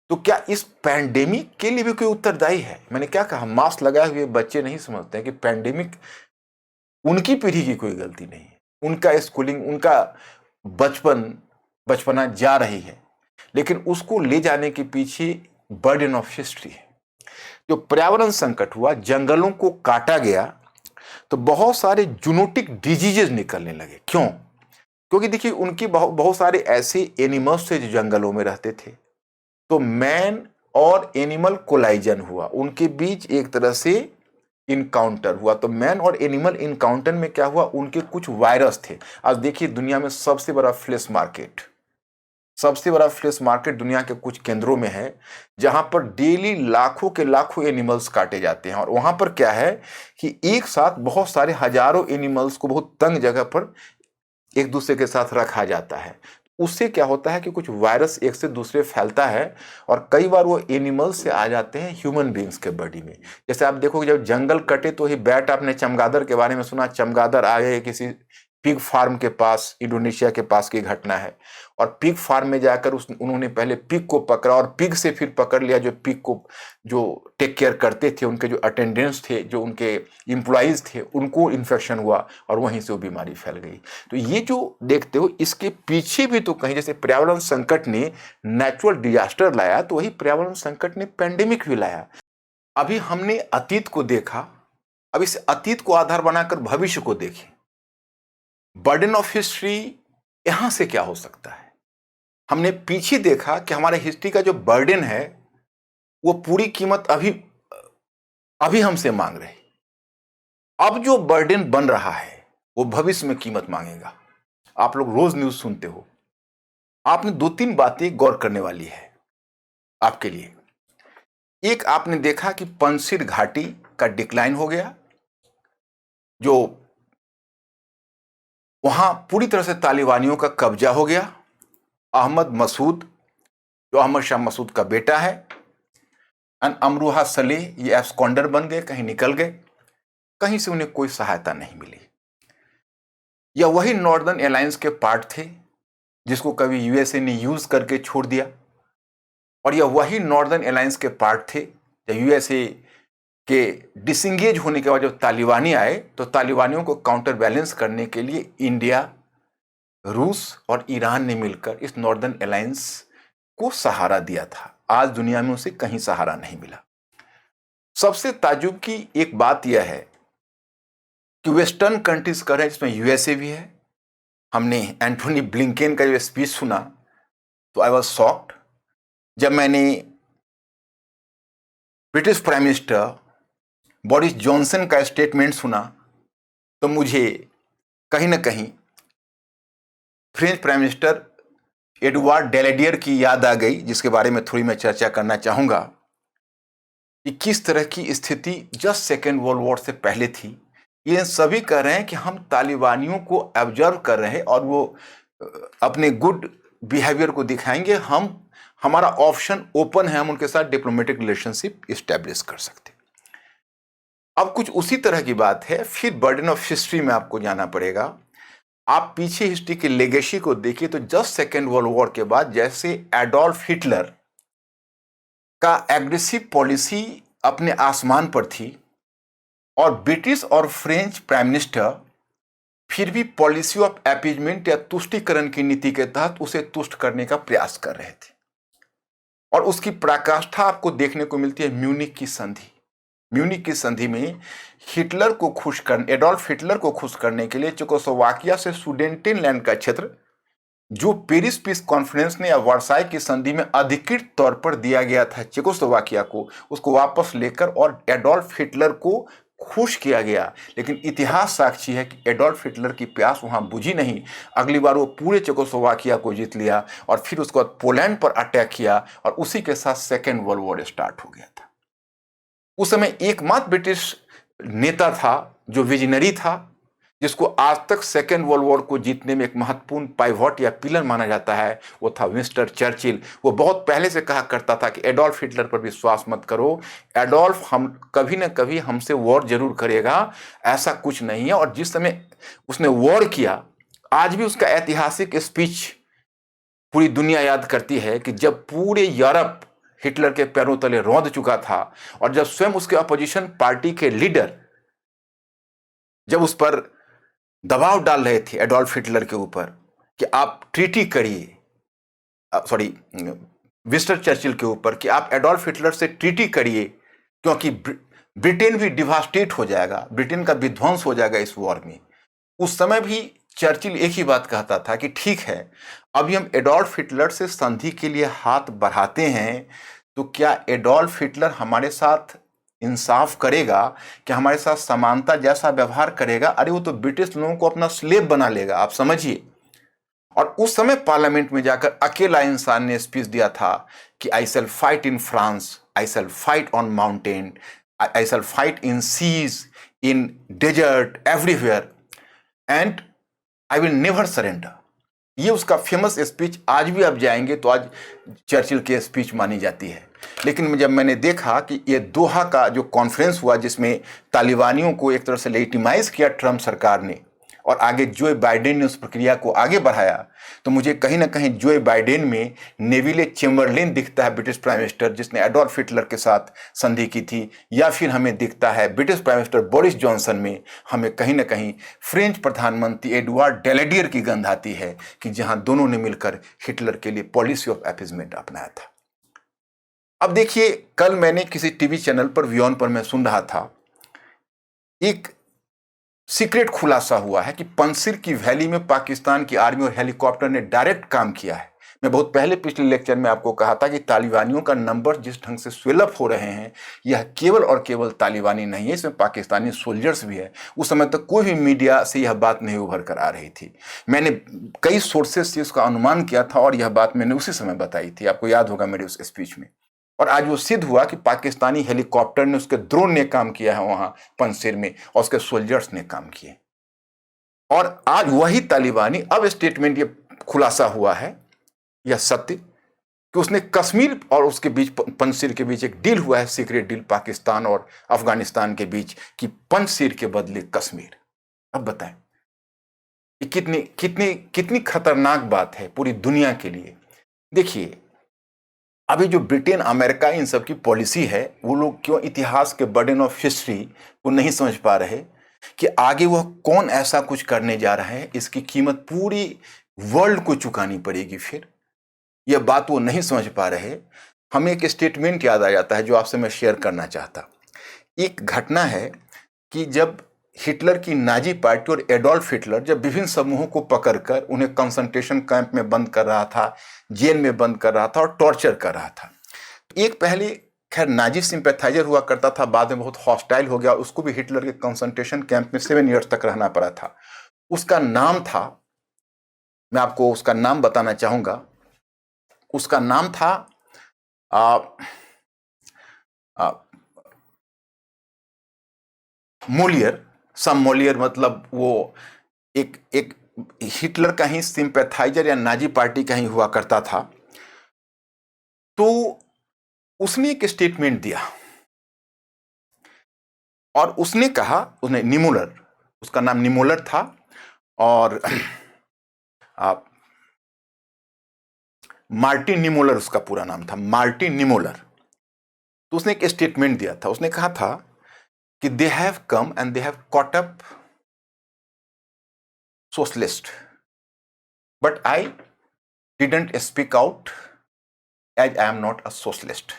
तो क्या इस पैंडेमिक के लिए भी कोई उत्तरदायी है? मैंने क्या कहा, मास्क लगाए हुए बच्चे नहीं समझते हैं कि पैंडेमिक उनकी पीढ़ी की कोई गलती नहीं है। उनका स्कूलिंग, उनका बचपना जा रही है, लेकिन उसको ले जाने के पीछे बर्डन ऑफ हिस्ट्री है। जो पर्यावरण संकट हुआ, जंगलों को काटा गया, तो बहुत सारे जूनोटिक डिजीजेज निकलने लगे। क्यों? क्योंकि देखिए, उनकी बहुत सारे ऐसे एनिमल्स थे जो जंगलों में रहते थे। तो मैन और एनिमल कोलाइजन हुआ, उनके बीच एक तरह से इनकाउंटर हुआ। तो मैन और एनिमल इनकाउंटर में क्या हुआ, उनके कुछ वायरस थे। आज देखिए, दुनिया में सबसे बड़ा फ्लेश मार्केट दुनिया के कुछ केंद्रों में है, जहां पर डेली लाखों के लाखों एनिमल्स काटे जाते हैं। और वहां पर क्या है कि एक साथ बहुत सारे हजारों एनिमल्स को बहुत तंग जगह पर एक दूसरे के साथ रखा जाता है। उससे क्या होता है कि कुछ वायरस एक से दूसरे फैलता है, और कई बार वो एनिमल्स से आ जाते हैं ह्यूमन बींग्स के बॉडी में। जैसे आप देखोगे, जब जंगल कटे तो ही बैट, आपने चमगादड़ के बारे में सुना, चमगादड़ आ गए किसी पिग फार्म के पास, इंडोनेशिया के पास की घटना है। और पिग फार्म में जाकर उन्होंने पहले पिग को पकड़ा, और पिग से फिर पकड़ लिया जो पिग को जो टेक केयर करते थे, उनके जो अटेंडेंट्स थे, जो उनके एम्प्लॉइज थे, उनको इन्फेक्शन हुआ और वहीं से वो बीमारी फैल गई। तो ये जो देखते हो, इसके पीछे भी तो कहीं, जैसे पर्यावरण संकट ने नेचुरल डिजास्टर लाया, तो वही पर्यावरण संकट ने पेंडेमिक भी लाया। अभी हमने अतीत को देखा, अब इस अतीत को आधार बनाकर भविष्य को देखें। बर्डन ऑफ हिस्ट्री यहां से क्या हो सकता है? हमने पीछे देखा कि हमारे हिस्ट्री का जो बर्डन है, वो पूरी कीमत अभी हमसे मांग रहे। अब जो बर्डन बन रहा है, वो भविष्य में कीमत मांगेगा। आप लोग रोज न्यूज सुनते हो, आपने 2-3 बातें गौर करने वाली है आपके लिए। एक, आपने देखा कि पंजशीर घाटी का डिक्लाइन हो गया, जो वहां पूरी तरह से तालिबानियों का कब्जा हो गया। अहमद मसूद, जो अहमद शाह मसूद का बेटा है, अमरूहा सलेह, ये एब्सकॉन्डर बन गए, कहीं निकल गए, कहीं से उन्हें कोई सहायता नहीं मिली। यह वही नॉर्दर्न अलायंस के पार्ट थे जिसको कभी यूएसए ने यूज करके छोड़ दिया, और यह वही नॉर्दर्न अलायंस के पार्ट थे जब यूएसए के डिसंगेज होने के बाद जब तालिबानी आए, तो तालिबानियों को काउंटर बैलेंस करने के लिए इंडिया, रूस और ईरान ने मिलकर इस नॉर्दर्न अलायंस को सहारा दिया था। आज दुनिया में उसे कहीं सहारा नहीं मिला। सबसे ताज्जुब की एक बात यह है कि वेस्टर्न कंट्रीज कर रहे हैं, जिसमें यूएसए भी है। हमने एंथोनी ब्लिंकेन का जो स्पीच सुना तो आई वॉज शॉक्ड। जब मैंने British prime minister Boris Johnson का स्टेटमेंट सुना तो मुझे कहीं ना कहीं फ्रेंच प्राइम मिनिस्टर एडुआर्ड डेलेडियर की याद आ गई, जिसके बारे में थोड़ी मैं चर्चा करना चाहूंगा कि किस तरह की स्थिति जस्ट सेकेंड वर्ल्ड वॉर से पहले थी। ये सभी कह रहे हैं कि हम तालिबानियों को ऑब्जर्व कर रहे हैं और वो अपने गुड बिहेवियर को दिखाएंगे, हमारा ऑप्शन ओपन है, हम उनके साथ डिप्लोमेटिक रिलेशनशिप इस्टेब्लिश कर सकते। अब कुछ उसी तरह की बात है। फिर बर्डन ऑफ हिस्ट्री में आपको जाना पड़ेगा। आप पीछे हिस्ट्री की लेगेसी को देखिए तो जस्ट सेकेंड वर्ल्ड वॉर के बाद जैसे एडोल्फ हिटलर का एग्रेसिव पॉलिसी अपने आसमान पर थी और ब्रिटिश और फ्रेंच प्राइम मिनिस्टर फिर भी पॉलिसी ऑफ अपीजमेंट या तुष्टीकरण की नीति के तहत उसे तुष्ट करने का प्रयास कर रहे थे। और उसकी पराकाष्ठा आपको देखने को मिलती है म्यूनिख की संधि। म्यूनिख की संधि में एडोल्फ हिटलर को खुश करने के लिए चेकोस्लोवाकिया से सुडेटेनलैंड का क्षेत्र, जो पेरिस पीस कॉन्फ्रेंस ने या वर्साई की संधि में अधिकृत तौर पर दिया गया था चेकोस्लोवाकिया को, उसको वापस लेकर और एडोल्फ हिटलर को खुश किया गया। लेकिन इतिहास साक्षी है कि एडोल्फ हिटलर की प्यास वहां बुझी नहीं। अगली बार वो पूरे चेकोस्लोवाकिया को जीत लिया और फिर उसके बाद पोलैंड पर अटैक किया और उसी के साथ सेकेंड वर्ल्ड वॉर स्टार्ट हो गया था। उस समय एकमात्र ब्रिटिश नेता था जो विजनरी था, जिसको आज तक सेकेंड वर्ल्ड वॉर को जीतने में एक महत्वपूर्ण पाइवॉट या पिलर माना जाता है, वो था विंस्टन चर्चिल। वो बहुत पहले से कहा करता था कि एडोल्फ हिटलर पर विश्वास मत करो, एडोल्फ हम कभी ना कभी हमसे वॉर जरूर करेगा, ऐसा कुछ नहीं है। और जिस समय उसने वॉर किया, आज भी उसका ऐतिहासिक स्पीच पूरी दुनिया याद करती है कि जब पूरे यूरोप हिटलर के पैरों तले रौंद चुका था और जब स्वयं उसके अपोजिशन पार्टी के लीडर जब उस पर दबाव डाल रहे थे एडोल्फ हिटलर के ऊपर कि आप ट्रीटी करिए, विंस्टन चर्चिल के ऊपर कि आप एडोल्फ हिटलर से ट्रीटी करिए, क्योंकि ब्रिटेन भी डिवास्टेट हो जाएगा, ब्रिटेन का विध्वंस हो जाएगा इस वॉर में। उस समय भी चर्चिल एक ही बात कहता था कि ठीक है, अभी हम एडोल्फ हिटलर से संधि के लिए हाथ बढ़ाते हैं, तो क्या एडोल्फ हिटलर हमारे साथ इंसाफ करेगा, क्या हमारे साथ समानता जैसा व्यवहार करेगा? अरे वो तो ब्रिटिश लोगों को अपना स्लेव बना लेगा, आप समझिए। और उस समय पार्लियामेंट में जाकर अकेला इंसान ने स्पीच दिया था कि I shall fight in France, I shall fight on mountain, I shall fight in seas, in desert, everywhere, and I will never surrender. ये उसका फेमस स्पीच आज भी आप जाएंगे तो आज चर्चिल की स्पीच मानी जाती है। लेकिन जब मैंने देखा कि ये दोहा का जो कॉन्फ्रेंस हुआ, जिसमें तालिबानियों को एक तरह से लेजिटिमाइज किया ट्रम्प सरकार ने और आगे जो बाइडेन ने उस प्रक्रिया को आगे बढ़ाया, तो मुझे कहीं ना कहीं जो बाइडेन में नेविले चेम्बरलेन दिखता है, ब्रिटिश प्राइम मिनिस्टर जिसने एडोल्फ हिटलर के साथ संधि की थी, या फिर हमें दिखता है British prime minister Boris Johnson में हमें कहीं ना कहीं फ्रेंच प्रधानमंत्री एडुआर्ड डेलेडियर की गंध आती है कि जहां दोनों ने मिलकर हिटलर के लिए पॉलिसी ऑफ अपीजमेंट अपनाया था। अब देखिए, कल मैंने किसी टीवी चैनल पर वियॉन पर मैं सुन रहा था, एक सीक्रेट खुलासा हुआ है कि पंजशीर की वैली में पाकिस्तान की आर्मी और हेलीकॉप्टर ने डायरेक्ट काम किया है। मैं बहुत पहले पिछले लेक्चर में आपको कहा था कि तालिबानियों का नंबर जिस ढंग से स्वेलअप हो रहे हैं, यह केवल और केवल तालिबानी नहीं है, इसमें पाकिस्तानी सोल्जर्स भी है। उस समय तक कोई भी मीडिया से यह बात नहीं उभर कर आ रही थी। मैंने कई सोर्सेज से उसका अनुमान किया था और यह बात मैंने उसी समय बताई थी, आपको याद होगा मेरे उस स्पीच में। और आज वो सिद्ध हुआ कि पाकिस्तानी हेलीकॉप्टर ने, उसके ड्रोन ने काम किया है वहां पंजशीर में और उसके सोल्जर्स ने काम किए। और आज वही तालिबानी, अब स्टेटमेंट ये खुलासा हुआ है, यह सत्य कि उसने कश्मीर और उसके बीच, पंजशीर के बीच एक डील हुआ है, सीक्रेट डील पाकिस्तान और अफगानिस्तान के बीच, कि पंजशीर के बदले कश्मीर। अब बताएं कितनी कितनी कितनी खतरनाक बात है पूरी दुनिया के लिए। देखिए, अभी जो ब्रिटेन, अमेरिका, इन सब की पॉलिसी है, वो लोग क्यों इतिहास के बर्डन ऑफ हिस्ट्री को नहीं समझ पा रहे कि आगे वह कौन ऐसा कुछ करने जा रहा है, इसकी कीमत पूरी वर्ल्ड को चुकानी पड़ेगी। फिर यह बात वो नहीं समझ पा रहे। हमें एक स्टेटमेंट याद आ जाता है जो आपसे मैं शेयर करना चाहता। एक घटना है कि जब हिटलर की नाजी पार्टी और एडोल्फ हिटलर जब विभिन्न समूहों को पकड़कर उन्हें कंसंट्रेशन कैंप में बंद कर रहा था, जेल में बंद कर रहा था और टॉर्चर कर रहा था। एक पहले खैर नाजी सिंपैथाइजर हुआ करता था, बाद में बहुत हॉस्टाइल हो गया, उसको भी हिटलर के कंसंट्रेशन कैंप में 7 ईयर्स तक रहना पड़ा था। उसका नाम था, मैं आपको उसका नाम बताना चाहूंगा, उसका नाम था मोलियर। सम मोलियर मतलब वो एक हिटलर का ही सिंपैथाइजर या नाजी पार्टी का ही हुआ करता था। तो उसने एक स्टेटमेंट दिया और उसने कहा, उसने निमोलर, उसका नाम निमोलर था और मार्टिन निमोलर उसका पूरा नाम था, मार्टिन निमोलर। तो उसने एक स्टेटमेंट दिया था, उसने कहा था कि they have come and they have caught up socialist, but I didn't speak out as I am not a socialist.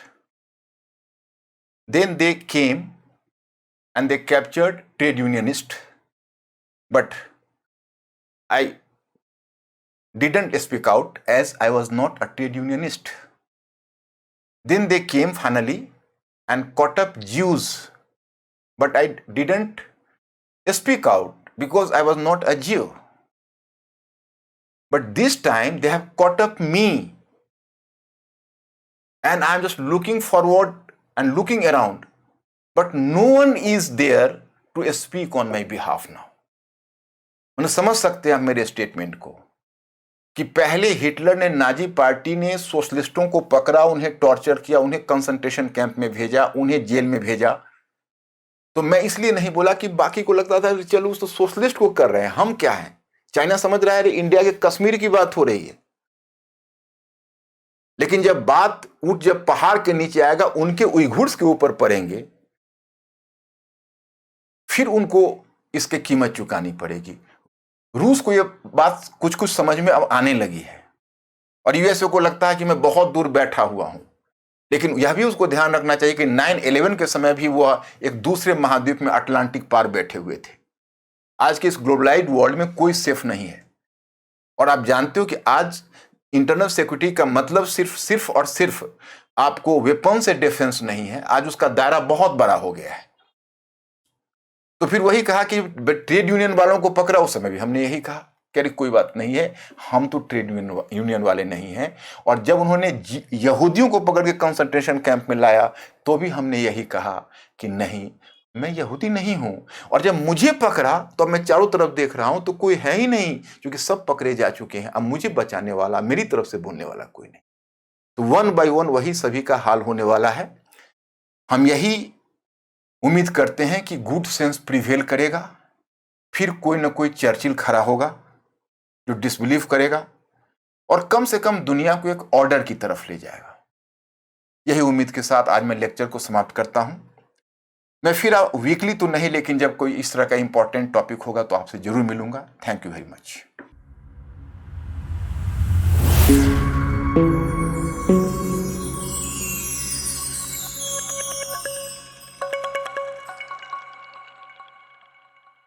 Then they came and they captured trade unionists, but I didn't speak out as I was not a trade unionist. Then they came finally and caught up Jews, but I didn't speak out because I was not a Jew. But this time they have caught up me and I am just looking forward and looking around, but no one is there to speak on my behalf now. मैंने समझ सकते हैं आप मेरे statement को कि पहले Hitler ने, नाजी पार्टी ने सोशलिस्टों को पकड़ा, उन्हें टॉर्चर किया, उन्हें कंसंट्रेशन कैंप में भेजा, उन्हें जेल में भेजा। तो मैं इसलिए नहीं बोला कि बाकी को लगता था कि चलो उस तो सोशलिस्ट को कर रहे हैं, हम क्या हैं। चाइना समझ रहा है इंडिया के कश्मीर की बात हो रही है, लेकिन जब बात ऊंट जब पहाड़ के नीचे आएगा, उनके उइघुर्स के ऊपर पड़ेंगे, फिर उनको इसके कीमत चुकानी पड़ेगी। रूस को यह बात कुछ कुछ समझ में अब आने लगी है और यूएसए को लगता है कि मैं बहुत दूर बैठा हुआ हूं, लेकिन यह भी उसको ध्यान रखना चाहिए कि 9/11 के समय भी वह एक दूसरे महाद्वीप में अटलांटिक पार बैठे हुए थे। आज के इस ग्लोबलाइज्ड वर्ल्ड में कोई सेफ नहीं है और आप जानते हो कि आज इंटरनल सिक्योरिटी का मतलब सिर्फ और सिर्फ आपको वेपन से डिफेंस नहीं है, आज उसका दायरा बहुत बड़ा हो गया है। तो फिर वही कहा कि ट्रेड यूनियन वालों को पकड़ा, उस समय भी हमने यही कहा कि कोई बात नहीं है, हम तो ट्रेड यूनियन वाले नहीं हैं। और जब उन्होंने यहूदियों को पकड़ के कंसंट्रेशन कैंप में लाया तो भी हमने यही कहा कि नहीं, मैं यहूदी नहीं हूं। और जब मुझे पकड़ा तो मैं चारों तरफ देख रहा हूं तो कोई है ही नहीं, क्योंकि सब पकड़े जा चुके हैं। अब मुझे बचाने वाला, मेरी तरफ से बोलने वाला कोई नहीं। तो 1 by 1 वही सभी का हाल होने वाला है। हम यही उम्मीद करते हैं कि गुड सेंस प्रिवेल करेगा, फिर कोई ना कोई चर्चिल खड़ा होगा जो डिसबिलीव करेगा और कम से कम दुनिया को एक ऑर्डर की तरफ ले जाएगा। यही उम्मीद के साथ आज मैं लेक्चर को समाप्त करता हूं। मैं फिर वीकली तो नहीं, लेकिन जब कोई इस तरह का इंपॉर्टेंट टॉपिक होगा तो आपसे जरूर मिलूंगा। Thank you very much.